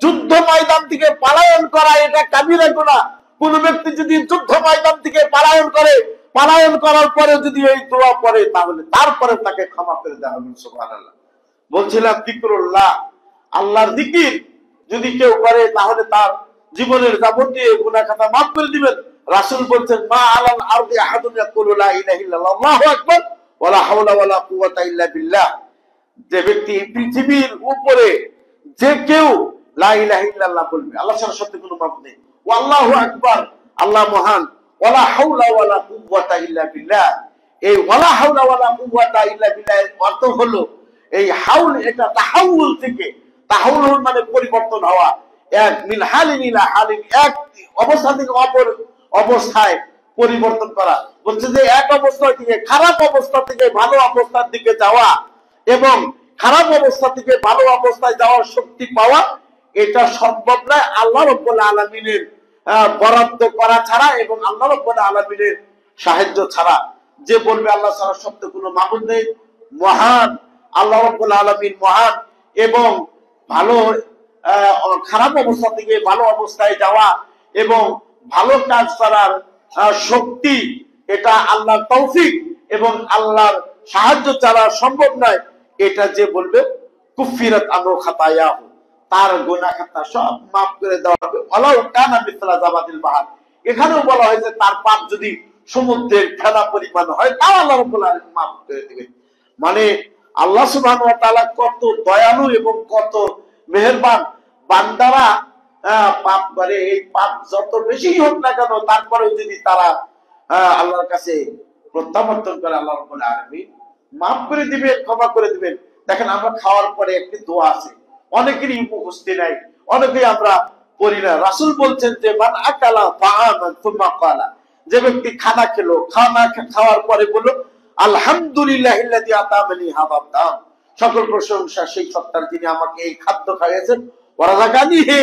যুদ্ধ ময়দান থেকে পলায়ন করা এটা কাবিরা গুনাহ। কোন ব্যক্তি যদি যুদ্ধ ময়দান থেকে পলায়ন করে, পলায়ন করার পরে যদি এই দোয়া পড়ে, তাহলে তারপরে তাকে ক্ষমা করে দেওয়া হবে। সুবহানাল্লাহ। বলছিলাম যিকরুল্লাহ, আল্লাহর জিকির যদি কেউ করে, তাহলে তার জীবনের যাবতীয় গুনাহ খাতা মাফ করে দিবেন। রাসূল বলছেন, মা আলাল আরদি আহাদুন ইয়াকুলু লা ইলাহা ইল্লাল্লাহ আল্লাহু আকবার ওয়ালা হাওলা ওয়ালা কুওয়াতা ইল্লা বিল্লাহ, যে ব্যক্তি পৃথিবীর উপরে যে কেউ লা ইলাহা ইল্লাল্লাহ বলবে, আল্লাহ ছাড়া সত্য কোনো মাবুদ নেই, আল্লাহু আকবার, আল্লাহ মহান, ওয়ালা হাওলা ওয়ালা কুওয়াতা ইল্লা বিল্লাহ। এই ওয়ালা হাওলা ওয়ালা কুওয়াতা ইল্লা বিল্লাহ এর অর্থ হলো এই হাউল, এটা তাহাউল থেকে, তাহাউল মানে পরিবর্তন হওয়া, এক মিন হালিন ইলা হালিন, এক অবস্থা থেকে অপর অবস্থায় পরিবর্তন করা। বলছে যে এক অবস্থা থেকে, খারাপ অবস্থা থেকে ভালো অবস্থার দিকে যাওয়া এবং খারাপ অবস্থা থেকে ভালো অবস্থায় যাওয়ার শক্তি পাওয়া, এটা সম্ভব নয় আল্লাহ রাব্বুল আলামিনের বরাদ্দ করা ছাড়া এবং আল্লাহ রাব্বুল আলামিনের সাহায্য ছাড়া। যে বলবে আল্লাহ ছাড়া সত্য কোনো মাবুদ নেই, মহান আল্লাহ রাব্বুল আলামিন মহান, এবং ভালো খারাপ অবস্থা থেকে ভালো অবস্থায় যাওয়া এবং ভালো কাজ করার শক্তি, এটা আল্লাহর তৌফিক এবং আল্লাহর সাহায্য ছাড়া সম্ভব নয়। এটা যে বলবে কুফিরাত আনহু খাতায়াহু, তার গুনাহ খাতা সব মাফ করে দেওয়া হবে। ওয়ালাউ কানা মিসলা জাবাদিল বাহর, এখানেও বলা হয়েছে তার পাপ যদি সমুদ্রের ফেনা পরিমাণ হয় তাও আল্লাহ রাব্বুল আলামিন মাফ করে দিবেন। মানে আল্লাহ সুবহানাহু ওয়া তাআলা কত দয়ালু এবং কত মেহেরবান। বান্দারা পাপ করে, এই পাপ যত বেশি হোক না কেন তারপরেও যদি তারা আল্লাহর কাছে প্রত্যাবর্তন করে, আল্লাহ রাব্বুল আলামিন মাফ করে দিবেন, ক্ষমা করে দিবেন। দেখেন আমরা খাওয়ার পরে একটি দোয়া আছে, অনেকেরই মুখস্থ নাই, অনেকেই আমরা পড়ি না। রাসূল বলছেন যে মান আকালা তাআমান সুম্মা ক্বালা, যে ব্যক্তি খানা খেলো, খানা খাওয়ার পরে বলল আলহামদুলিল্লাহিল্লাযী আতামানি হাযা তাম, সকল প্রশংসা সেই সত্তার যিনি আমাকে এই খাদ্য খাইয়েছেন, ওয়ারাযাকানি হে,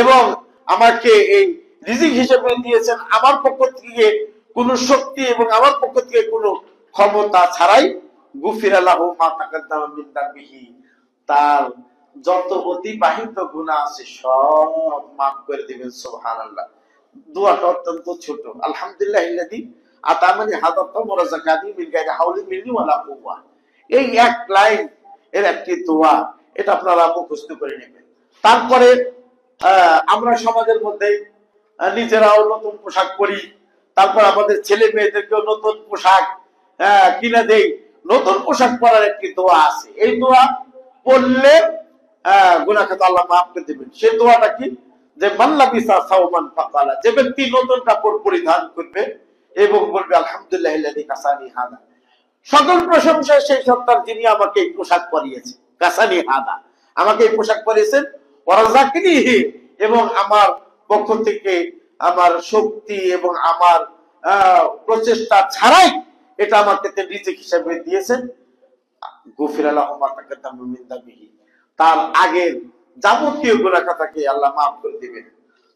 এবং আমাকে এই রিজিক হিসেবে দিয়েছেন আমার পক্ষ থেকে কোনো শক্তি এবং আমার পক্ষ থেকে কোনো ক্ষমতা ছাড়াই। গুফিরা লাহু মা তাকাদ্দামা মিন যামবিহি, তার যত অতিবাহিত গুনাহ আছে সব মাফ করে দিবেন। সুবহানাল্লাহ। দোয়াটা অত্যন্ত ছোট, আলহামদুলিল্লাহিল্লাযী আতামানি হাযা তাম ওয়ারাযাকানি মিন গায়রি হাওলি মিন্নি ওয়ালা কুওয়া, এই এক লাইন এর একটি দোয়া, এটা আপনারা মুখস্থ করে নেবেন। তারপরে আমরা সমাজের মধ্যে নিজেরাও নতুন পোশাক পরি, তারপর আমাদের ছেলে মেয়েদেরকেও নতুন পোশাক কিনে দেই। নতুন পোশাক পরার একটি দোয়া আছে, এই দোয়া পড়লে গুনাহ খাতা আল্লাহ মাফ করে দিবেন। সেই দোয়াটা কি? যে মান লাবিসা সাওমান ফাকালা, যে ব্যক্তি নতুন কাপড় পরিধান করবে এবং বলবে আলহামদুলিল্লাহিল্লাযী কাসানি হাদা, সকল প্রশংসা সেই সত্তার যিনি আমাকে এই পোশাক পরিয়েছেন, কাসানি হাদা, আমাকে এই পোশাক পরিয়েছেন, ওয়ারাযাকনি, এবং আমার পক্ষ থেকে আমার শক্তি এবং আমার প্রচেষ্টা ছাড়াই এটা আমাকে রিজিক হিসেবে দিয়েছেন। গুফিরা লাহু মা তাকাদ্দামা মিন যামবিহি, তার আগের যাবতীয় গুনাহ খাতাকে আল্লাহ মাফ করে দিবেন।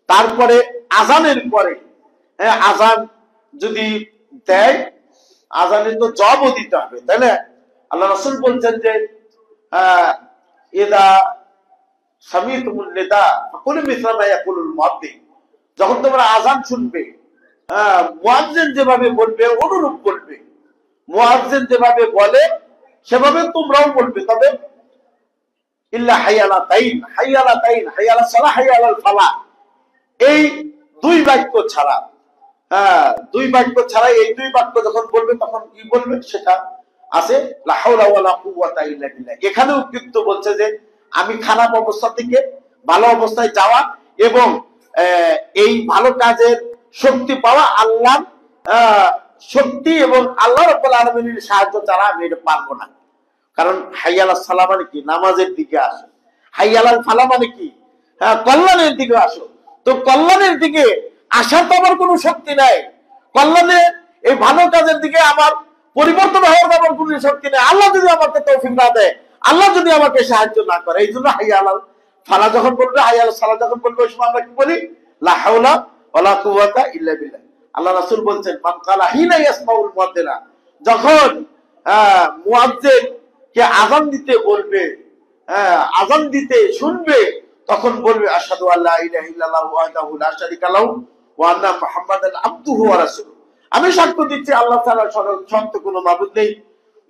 তারপরে আজানের পরে, আজান যদি দেয়, আজানের তো জবাবও দিতে হবে, তাই না? আল্লাহ রাসূল বলছেন যে ইদা সামিতুমুন নিদা ফাকুলু মিসলা মা ইয়াকুলুল মুয়াজ্জিন, যখন তোমরা আজান শুনবে মুয়াজ্জিন যেভাবে বলবে অনুরূপ বলবে, মুয়াজ্জিন যেভাবে বলে সেভাবে তোমরাও বলবে। তবে ইল্লা হাইয়ালা তাইন, হাইয়ালা তাইন, হাইয়ালা সালাহ, হাইয়ালাল ফালাহ, এই দুই বাক্য ছাড়া, দুই বাক্য ছাড়া, এই দুই বাক্য যখন বলবে তখন কি বলবে সেটা আছে লা হাওলা ওয়ালা কুওয়াতা ইল্লা বিল্লাহ। এখানেও কিন্তু বলছে যে আমি খারাপ অবস্থা থেকে ভালো অবস্থায় যাওয়া এবং এই ভালো কাজের শক্তি পাওয়া আল্লাহর শক্তি এবং আল্লাহ রাব্বুল আলামিনের সাহায্য ছাড়া আমি এটা পারবো না। কারণ হাইয়ালাস সালাহ মানে কি? নামাজের দিকে আসো। হাইয়ালাল ফালাহ মানে কি? কল্যাণের দিকে আসো। তো কল্যাণের দিকে আসার তো আমার কোনো শক্তি নাই, কল্যাণে এই ভালো কাজের দিকে আমার পরিবর্তন হওয়ার আমার কোনো শক্তি নেই। আল্লাহ যদি আমাকে তৌফিক না দেয়, আল্লাহ যদি আমাকে সাহায্য না করে, এই জন্য হাইয়ালাল ফালাহ যখন বলবে, হাইয়ালাস সালাহ যখন বলবে, ওই সময় আমরা কি বলি? লা হাওলা ওয়ালা কুওয়াতা ইল্লা বিল্লাহ। আল্লাহ রাসূল বলছেন মান কালা হিনা ইয়াসমাউল মুয়াদ্দিনা, যখন মুয়াজ্জিন কে আযান দিতে বলবে, আযান দিতে শুনবে, তখন বলবে আশহাদু আল্লা ইলাহা ইল্লাল্লাহু ওয়াহদাহু লা শারীকা লাহু ওয়া আন্না মুহাম্মাদান আবদুহু ওয়া রাসূলুহু, আমি সাক্ষ্য দিচ্ছি আল্লাহ ছাড়া সত্য কোনো মাবুদ নেই,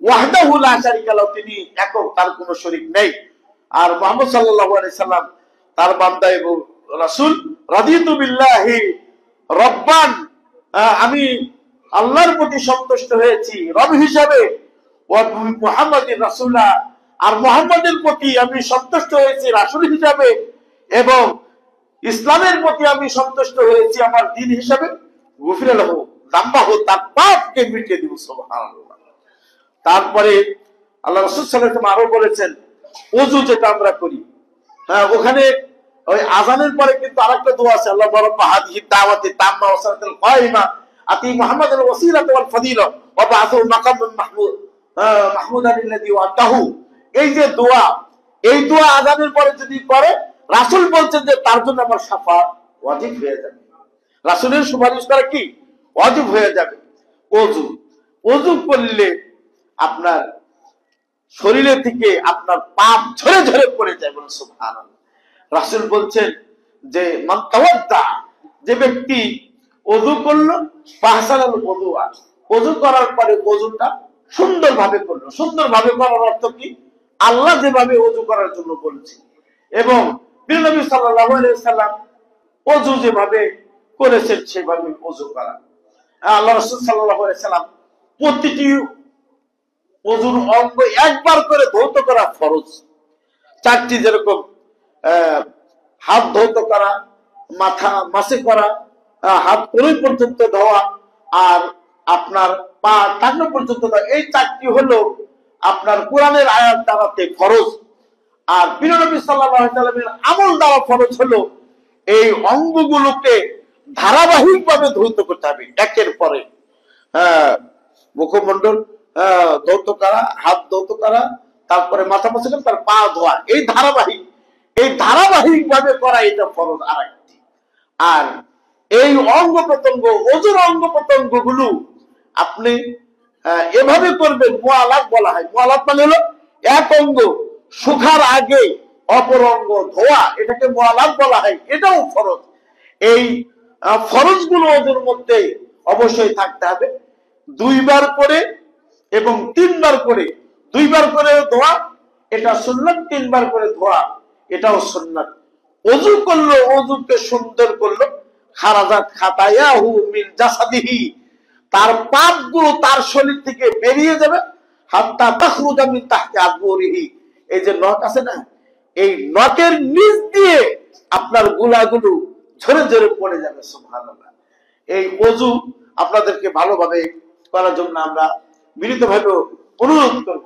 ওয়াহদাহু লা শারীকা লাহু, তিনি একক, তার কোনো শরীক নেই, আর মুহাম্মদ সাল্লাল্লাহু আলাইহি সাল্লাম তার বান্দা এবং রাসূল। রাদিতু বিল্লাহি রব্বান, আমি আল্লাহর প্রতি সন্তুষ্ট হয়েছি রব হিসাবে, ওয়া মুহাম্মাদির রাসূলা, আর মুহাম্মাদের প্রতি আমি সন্তুষ্ট হয়েছি রাসূল হিসাবে, এবং ইসলামের প্রতি আমি সন্তুষ্ট হয়েছি আমার দ্বীন হিসাবে, গুফিরা লাহু যামবাহু, তার পাপকে মিটিয়ে দিব। সুবহানাল্লাহ। তারপরে আল্লাহ রাসূল সাল্লাল্লাহু আলাইহি ওয়াসাল্লাম আরো বলেছেন, ওযু যেটা আমরা করি, হ্যাঁ, ওখানে ওই আযানের পরে কিন্তু আরেকটা দোয়া আছে, আল্লাহ রাব্বা হাদিহি দাওয়াতি তাম্মা ওয়া সালাতুল কায়িমা আতি মুহাম্মাদুল ওয়াসিলাতা ওয়াল ফাদিলা ওয়া বা'আথুহু মাকামান মাহমুদান আল্লাযী ওয়া'তাহু। এই যে দোয়া, এই দোয়া আযানের পরে যদি করে, রাসূল বলছেন যে তার জন্য আমার শাফাআত ওয়াজিব হয়ে যাবে, রাসূলের সুপারিশ করা কি ওয়াজিব হয়ে যাবে। ওযু, ওযু করলে আপনার শরীরে থেকে আপনার পাপ ঝরে ঝরে পড়ে যায়, বলে সুবহানাল্লাহ। রাসূল বলছেন যে মান তাওয়াদ্দা, যে ব্যক্তি ওযু করলো, ফাহসানাল ওযুআ, ওযু করার পরে ওযুটা সুন্দরভাবে করলো। সুন্দরভাবে করার অর্থ কি? আল্লাহ যেভাবে ওযু করার জন্য বলেছেন, এবং প্রিয় নবী সাল্লাল্লাহু আলাইহি ওয়াসাল্লাম ওযু যেভাবে করেছেন সেভাবে ওযু করা। আল্লাহ রাসূল সাল্লাল্লাহু আলাইহি ওয়াসাল্লাম প্রতিটি ওযুর অঙ্গ একবার করে ধৌত করা ফরজ। চারটি, যেরকম হাত ধৌত করা, মাথা মাসে করা, হাত কোলই পর্যন্ত ধোয়া, আর আপনার পা টাকনো পর্যন্ত ধোয়া, এই চারটি হলো আপনার কোরআনের আয়াত দ্বারাতে ফরজ। আর প্রিয় নবী সাল্লাল্লাহু আলাইহি ওয়াসাল্লামের আমল দ্বারা ফরজ হলো এই অঙ্গগুলোকে ধারাবাহিকভাবে ধৌত করতে হবে, একের পরে মুখমণ্ডল ধৌত করা, হাত ধৌত করা, তারপরে মাথা মাসে করা, তার পা ধোয়া, এই ধারাবাহিক ভাবে করা, এটা ফরজ আরেকটি। আর এই অঙ্গ প্রত্যঙ্গ, ওযুর অঙ্গ প্রত্যঙ্গ গুলো আপনি এভাবে করবেন, মুআলাত বলা হয়। মুআলাত মানে হলো এক অঙ্গ শুকার আগে অপর অঙ্গ ধোয়া, এটাকে মুআলাত বলা হয়, এটাও ফরজ। এই ফরজ গুলো ওযুর মধ্যে অবশ্যই থাকতে হবে। দুইবার করে এবং তিনবার করে, দুইবার করে ধোয়া এটা সুন্নাত, তিনবার করে ধোয়া এটাও সুন্নাত। ওযু করলো, ওযুকে সুন্দর করলো, খারাজাত খাতায়াহু মিন জাসাদিহি, তার পাপগুলো তার শরীর থেকে বেরিয়ে যাবে, হাত্তা তাখরুজা মিন তাহতি আযবুরিহি, এই যে নখ আছে না, এই নখের নিচ দিয়ে আপনার গুনাহগুলো ঝরে ঝরে পড়ে যাবে। সুবহানাল্লাহ। এই ওযু আপনাদেরকে ভালোভাবে করার জন্য আমরা বিনীতভাবে অনুরোধ করব।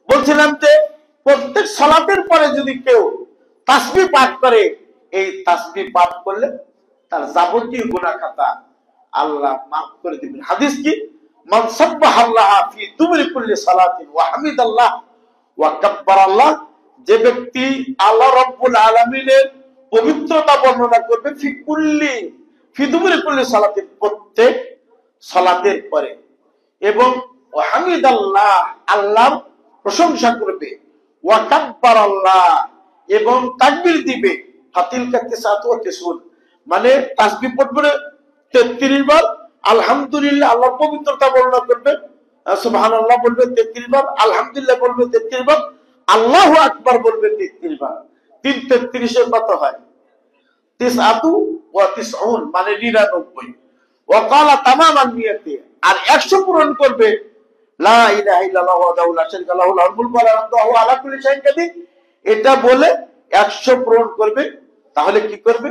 বলছিলাম যে প্রত্যেক সালাতের পরে যদি কেউ তাসবিহ পাঠ করে, এই তাসবিহ পাঠ করলে তার যাবতীয় গুনাহ খাতা আল্লাহ মাফ করে দিবেন। হাদিস কি? মান সাব্বাহাল্লাহ ফি দুবুরি কুল্লি সালাতিন ওয়া হামিদাল্লাহ ওয়া কাব্বারাল্লাহ, যে ব্যক্তি আল্লাহ রাব্বুল আলামিনের পবিত্রতা বর্ণনা করবে ফি দুবুরি কুল্লি সালাতিন, প্রত্যেক সালাতের পরে, এবং ওয়া হামিদাল্লাহ, আল্লাহর প্রশংসা করবে, ওয়া কাব্বারাল্লাহ, এবং তাকবীর দিবে, ফাতিলকা তিসআতু ওয়া তিসউন, মানে তাসবিহ পড়বে 33 বার, আলহামদুলিল্লাহ আল্লাহর পবিত্রতা বর্ণনা করবে, সুবহানাল্লাহ বলবে 33 বার, আলহামদুলিল্লাহ বলবে 33 বার, আল্লাহু আকবার বলবে 33 বার। 3 33 এর কত হয়? তিসআতু ওয়া তিসউন, মানে 99। ওয়া ক্বালা তামামান নিয়াতি, আর 100 পূরণ করবে, লা ইলাহা ইল্লাল্লাহু ওয়াহদাহু লা শারীকা লাহু লাহুল মুলকু ওয়া লাহুল হামদু ওয়া হুয়া আলা কুল্লি শাইইন কাদির, এটা বলে 100 পূরণ করবে। তাহলে কি করবে?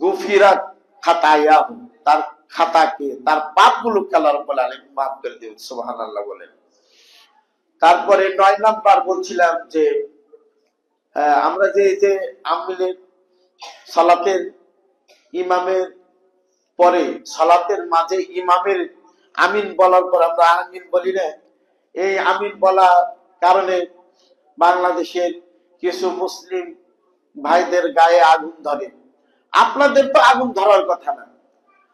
গুফিরাত খাতায়াহু, তার খাতাকে, তার পাপগুলোকে আল্লাহ রাব্বুল আলামিন মাফ করে দিবেন। সুবহানাল্লাহ বলেন। তারপরে 9 নাম্বার বলছিলাম যে আমরা যে আমিলের সালাতের ইমামের পরে, সালাতের মাঝে ইমামের আমিন বলার পর আমরা আমিন বলি না, এই আমিন বলার কারণে বাংলাদেশের কিছু মুসলিম ভাইদের গায়ে আগুন ধরে। আপনাদের তো আগুন ধরার কথা না,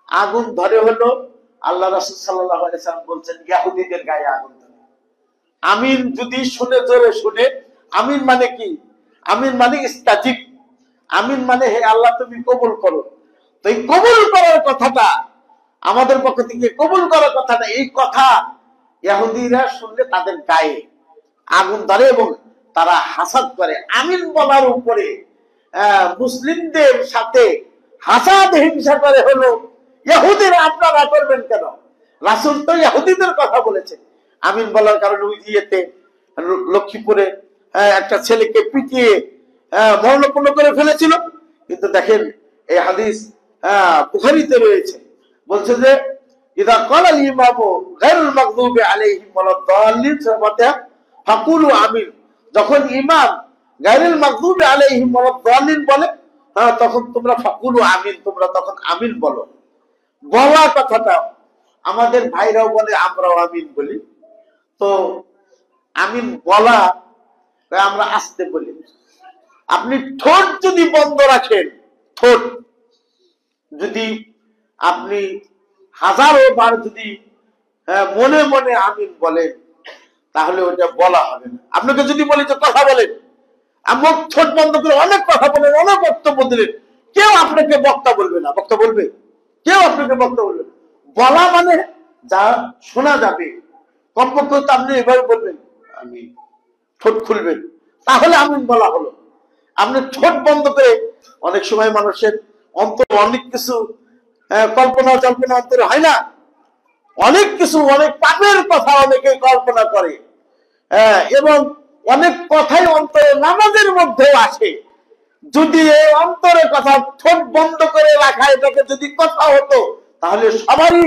আগুন ধরে হলো আল্লাহ রাসূল সাল্লাল্লাহু আলাইহি ওয়াসাল্লাম বলছেন ইহুদিদের গায়ে আগুন ধরে। আমিন যদি শুনে, জোরে শুনে, আমিন মানে কি? আমিন মানে ইস্তাজিব, আমিন মানে হে আল্লাহ তুমি কবুল করো। তো এই কবুল করার কথাটা, আমাদের পক্ষ থেকে কবুল করার কথাটা, এই কথা ইহুদিরা শুনলে তাদের গায়ে আগুন ধরে এবং তারা হাসাদ করে। আমিন বলার উপরে মুসলিমদের সাথে হাসাদ হিংসা করে হলো ইহুদিরা, আপনারা করবেন কেন? রাসূল তো ইহুদিদের কথা বলেছেন। আমিন বলার কারণে ওই ইয়েতে লক্ষ্মীপুরে একটা ছেলেকে পিটিয়ে মরণাপন্ন করে ফেলেছিল। কিন্তু দেখেন এই হাদিস বুখারীতে রয়েছে, বলছে যে ইদা ক্বালা আল ইমামু গায়রুল মাগদুবি আলাইহিম ওয়ালাদ-দাল্লিন ফাকুলু আমিন, যখন ইমাম গায়রুল মাগদুবি আলাইহিম ওয়ালাদ-দাল্লিন বলে তখন তোমরা ফাকুলু আমিন, তোমরা তখন আমিন বলো। বলা কথাটা আমাদের ভাইরাও বলে, আমরাও আমিন বলি। তো আমিন বলা আমরা আসতে বলি। আপনি ঠোঁট যদি বন্ধ রাখেন, ঠোঁট যদি আপনি হাজারো বার যদি মনে মনে আমিন বলেন, তাহলে ওটা বলা হবে না। আপনাকে যদি বলি যে কথা বলেন, মুখ ঠোঁট বন্ধ করে অনেক কথা বলেন, অনেক বক্তব্য দিলেন, কেউ আপনাকে বক্তা বলবে না। বক্তা বলবে? কেউ আপনাকে বক্তা বলবে না। বলা মানে যা শোনা যাবে, কমপক্ষে তো আপনি এভাবে বলবেন, আমি ঠোঁট খুলবেন, তাহলে আমিন বলা হলো। আপনি ঠোঁট বন্ধ করে, অনেক সময় মানুষের অন্তর অনেক কিছু কল্পনা জল্পনা অন্তরে হয় না, অনেক কিছু, অনেক পাপের কথা অনেকে কল্পনা করে, এবং অনেক কথাই অন্তরে নামাজের মধ্যে আসে। যদি এই অন্তরে কথা ঠোঁট বন্ধ করে রাখা এটাকে যদি কথা হতো, তাহলে সবারই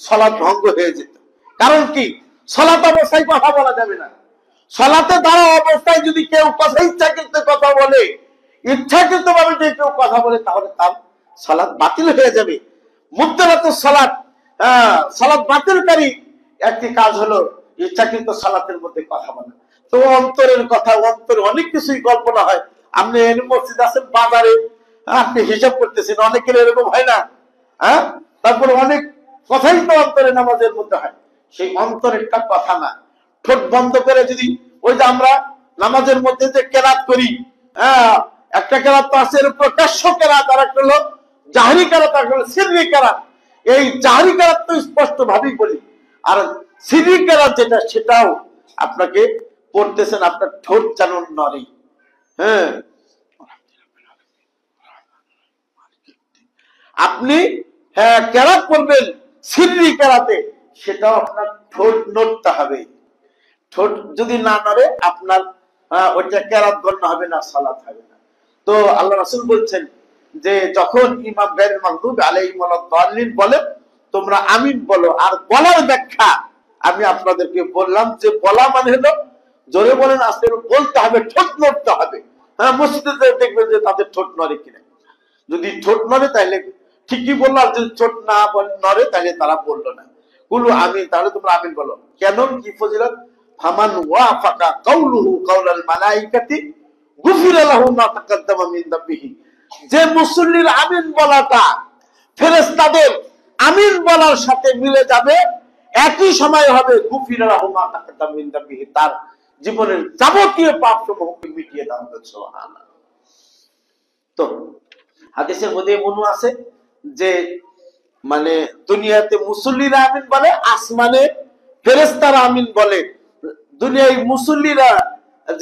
সালাত ভঙ্গ হয়ে যেত। কারণ কি, সালাত অবস্থায় কথা বলা যাবে না। সালাতে দাঁড়া অবস্থায় যদি কেউ কথা ইচ্ছাকৃত কথা বলে, ইচ্ছাকৃত ভাবে যদি কেউ কথা বলে, তাহলে তার সালাত বাতিল হয়ে যাবে। মুবতালাতুস সালাত, সালাত বাতিলকারী একটি কাজ হলো ইচ্ছাকৃত সালাতের মধ্যে কথা বলা। তো অন্তরের কথা, অন্তরে অনেক কিছুই কল্পনা হয়। আপনি মসজিদ আছেন, বাজারে আপনি হিসাব করতেছেন, অনেকের এরকম হয় না? তারপরে অনেক কথাই তো অন্তরে নামাজের মধ্যে হয়। সেই অন্তরেরটা কথা না। ঠোঁট বন্ধ করে যদি, ওই যে আমরা নামাজের মধ্যে যে কেরাত করি, একটা কেরাত তো আছে প্রকাশ্য কেরাত, আর একটা হলো জাহরি কেরাত, আর হলো সিররি কেরাত। এই জাহরি কেরাত তো স্পষ্ট ভাবেই বলি, আর সিররি কেরাত যেটা, সেটাও আপনাকে পড়তেছেন, আপনার ঠোঁট যেন নড়ে। আপনি কেরাত করবেন সিররি কেরাতে, সেটাও আপনার ঠোঁট নড়তে হবে। ঠোঁট যদি না নড়ে, আপনার ওইটা কেরাত গণ্য হবে না, সালাত হবে না। তো আল্লাহ রাসূল বলছেন যে যখন ইমাম গায়রুল মাগদুবি আলাইহিম ওয়ালাদ-দাল্লিন বলে, তোমরা আমিন বলো। আর বলার ব্যাখ্যা আমি আপনাদেরকে বললাম, যে বলা মানে হলো জোরে বলেন, আস্তে বলতে হবে, ঠোঁট নড়তে হবে। মসজিদে দেখবেন যে তাদের ঠোঁট নড়ে কিনা। যদি ঠোঁট নড়ে তাহলে ঠিকই বললো, আর যদি ঠোঁট না নড়ে তাহলে তারা বললো না। কুলু আমিন, তাহলে তোমরা আমিন বলো। কেন, কি ফজিলত? ফামান ওয়াফাকা কাউলুহু কাউলাল মালাইকাতি গুফিরা লাহু মা তাকাদ্দামা মিন দাবিহি। যে মুসল্লির আমিন বলাটা ফেরেশতাদের আমিন বলার সাথে মিলে যাবে, একই সময় হবে গুফিরা লাহু মা তাকাদ্দামা মিন দাবিহি, তার জীবনের যাবতীয় পাপ সমূহকে মিটিয়ে দেওয়া হবে। সুবহানাল্লাহ। তো হাদিসের মধ্যে মনে আছে যে মানে দুনিয়াতে মুসল্লিরা আমিন বলে, আসমানে ফেরেশতারা আমিন বলে। দুনিয়ায় মুসল্লিরা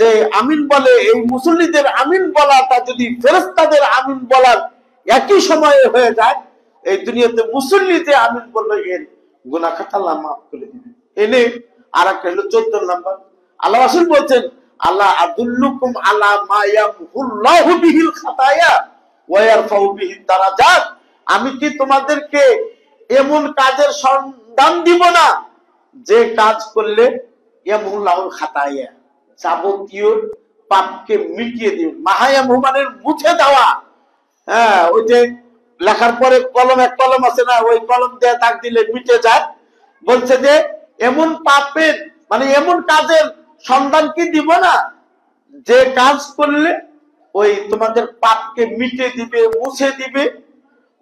যে আমিন বলে, এই মুসল্লিদের আমিন বলাটা যদি ফেরেশতাদের আমিন বলার একই সময়ে হয়ে যায়, এই দুনিয়াতে মুসল্লি যে আমিন বললো, এর গুনাহ খাতা আল্লাহ মাফ করে দিবেন। এনে আর একটা হলো 14 নাম্বার, আল্লাহ রাসূল বলছেন, আল্লাহ আদুল্লুকুম আলা মা ইয়ামহুল্লাহু বিহিল খাতায়া ওয়া ইয়ারফাউ বিহিদ দারাজাত। আমি কি তোমাদেরকে এমন কাজের সন্ধান দিব না, যে কাজ করলে ইয়ামহুল্লাহুল খাতায়া, যাবতীয় পাপকে মিটিয়ে দিবে। মাহায়ামহু মানে মুছে দেওয়া। ওই যে লেখার পরে কলম, এক কলম আছে না, ওই কলম দিয়ে দাগ দিলে মিটে যায়। বলছে যে এমন পাপের মানে এমন কাজের সন্ধান কি দিব না, যে কাজ করলে ওই তোমাদের পাপকে মিটে দিবে, মুছে দিবে।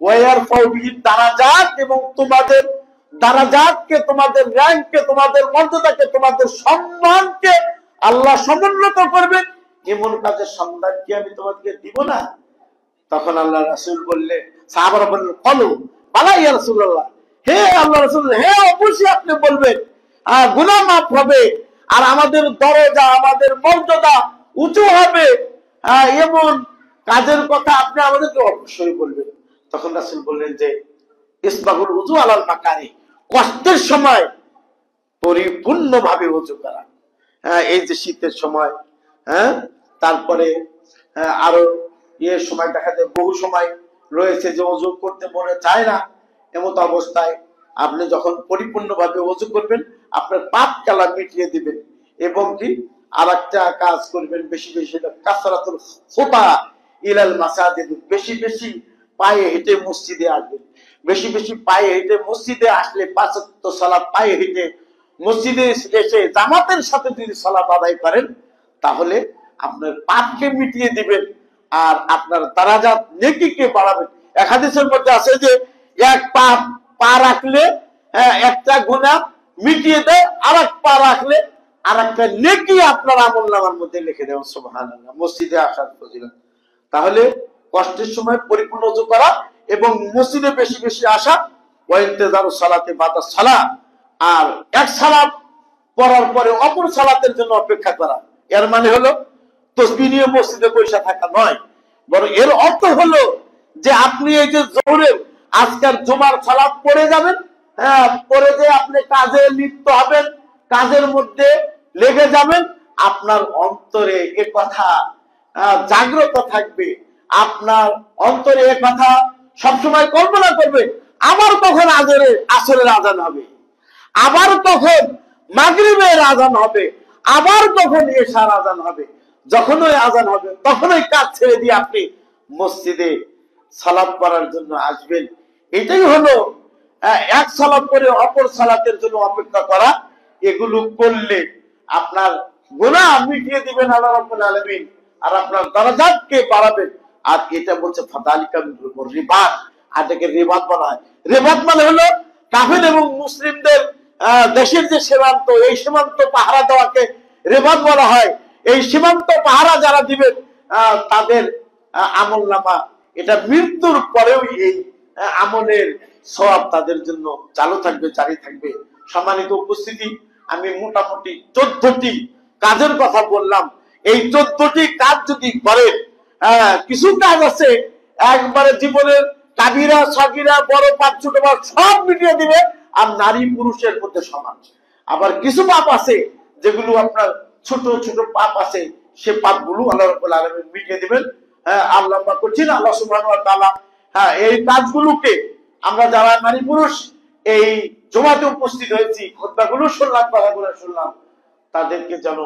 ওয়ার ফাউবিহি দারাজাত, এবং তোমাদের দারাজাতকে, তোমাদের র্যাঙ্ককে, তোমাদের মর্যাদাকে, তোমাদের সম্মানকে আল্লাহ সমুন্নত করবেন। এমন কাজের সন্ধান কি আমি তোমাদেরকে দিব না? তখন আল্লাহ রাসূল বললেন, সাহাবারা বললেন, বলো বালা ইয়া রাসূলুল্লাহ, হে আল্লাহ রাসূল, হে অবশ্যই আপনি বলবেন, গুনাহ মাফ হবে, আর আমাদের দরজা, আমাদের মর্যাদা উঁচু হবে। এমন কাজের কথা আপনি আমাদেরকে অবশ্যই বলবেন। তখন রাসূল বললেন যে ইসবাহুল উযু আলাল মাকারি, কষ্টের সময় পরিপূর্ণভাবে ওযু করা। এই যে শীতের সময় হ্যাঁ, তারপরে আরো সময় দেখা যায় বহু সময় রয়েছে যে ওযু করতে মনে চায় না, এমত অবস্থায় আপনি যখন পরিপূর্ণভাবে ওযু করবেন আপনার পাপ কালা মিটিয়ে দিবেন। এবং কি আরেকটা কাজ করবেন, বেশি বেশি কাসরাতুল খুতা ইলাল মাসাজিদ, বেশি বেশি পায়ে হেঁটে মসজিদে আসবেন। বেশি বেশি পায়ে হেঁটে মসজিদে আসলে 5 ওয়াক্ত সালাত পায়ে হেঁটে মসজিদে এসে জামাতের সাথে যদি সালাত আদায় করেন তাহলে আপনার পাপকে মিটিয়ে দিবেন আর আপনার দারাজাত নেকিকে বাড়াবেন। এক হাদিসের মধ্যে আছে যে এক পা রাখলে একটা গুনাহ মিটিয়ে দেয়, আর এক পা রাখলে আর একটা নেকি আপনার আমলনামার মধ্যে লিখে দেয়। সুবহানাল্লাহ। মসজিদে আসার ফজিলত। তাহলে কষ্টের সময় পরিপূর্ণ ওযু করা এবং মসজিদে বেশি বেশি আসা, ওয়া ইন্তেজারু সালাতে বাদা সালাত, আর এক সালাত পড়ার পরে অপর সালাতের জন্য অপেক্ষা করা। এর মানে হলো তাসবিহ নিয়ে মসজিদে বসে থাকা নয়, বরং এর অর্থ হলো যে আপনি এই যে জোহরের আজকের জুমার সালাত পড়ে যাবেন, পড়ে যে আপনি কাজে লিপ্ত হবেন, কাজের মধ্যে লেগে যাবেন, আপনার অন্তরে এ কথা জাগ্রত থাকবে, আপনার অন্তরে এ কথা সবসময় কল্পনা করবে আবার কখন আসরের আজান হবে, আবার কখন মাগরিবের আজান হবে, আবার কখন এশার আজান হবে। যখনই আজান হবে তখনই কাজ ছেড়ে দিয়ে আপনি মসজিদে সালাত পড়ার জন্য আসবেন। এটাই হলো এক সালাত পরে অপর সালাতের জন্য অপেক্ষা করা। এগুলো করলে আপনার গুনাহ মিটিয়ে দিবেন আল্লাহ রাব্বুল আলামিন, আর আপনার দরজাতকে বাড়াবেন। আর এটা বলছে ফাদালিকা রিবাত, আর এটাকে রিবাত বলা হয়। রিবাত মানে হলো কাফির এবং মুসলিমদের দেশের যে সীমান্ত, এই সীমান্ত পাহারা দেওয়াকে রিবাত বলা হয়। এই সীমান্ত পাহারা যারা দিবেন তাদের আমলনামা, এটা মৃত্যুর পরেও এই আমলের সওয়াব তাদের জন্য চালু থাকবে, জারি থাকবে। সম্মানিত উপস্থিতি, আমি মোটামুটি 14টি কাজের কথা বললাম। এই 14টি কাজ যদি করেন, কিছু কাজ আছে একবারে জীবনের কাবিরা সাগিরা বড় পাপ ছোট পাপ সব মিটিয়ে দিবে, আর নারী পুরুষের মধ্যে সমান। আবার কিছু পাপ আছে যেগুলো আপনার ছোট ছোট পাপ আছে, সে পাপগুলো আল্লাহ রাব্বুল আলামিন মিটিয়ে দিবেন। আল্লাহ পাক করছেন, আল্লাহ সুবহানাহু ওয়া তাআলা এই কাজগুলোকে আমরা যারা নারী পুরুষ এই জুমাতে উপস্থিত হয়েছি, খুতবাগুলো শুনলাম, কথাগুলো শুনলাম, তাদেরকে যেন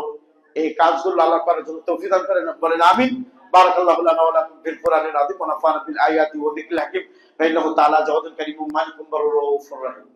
এই কাজগুলো আল্লাহ করার জন্য তৌফিক দান করেন, বলেন আমিন। বারাকাল্লাহু লানা ওয়া লাকুম ফিল কুরআনিল আযীম ওয়া নাফা'না বিল আয়াতি ওয়া যিকরিল হাকীম। ফা ইন্নাহু তাআলা জাওয়াদুন কারীমুন মালিকুম বারুর রাউফুর রহিম।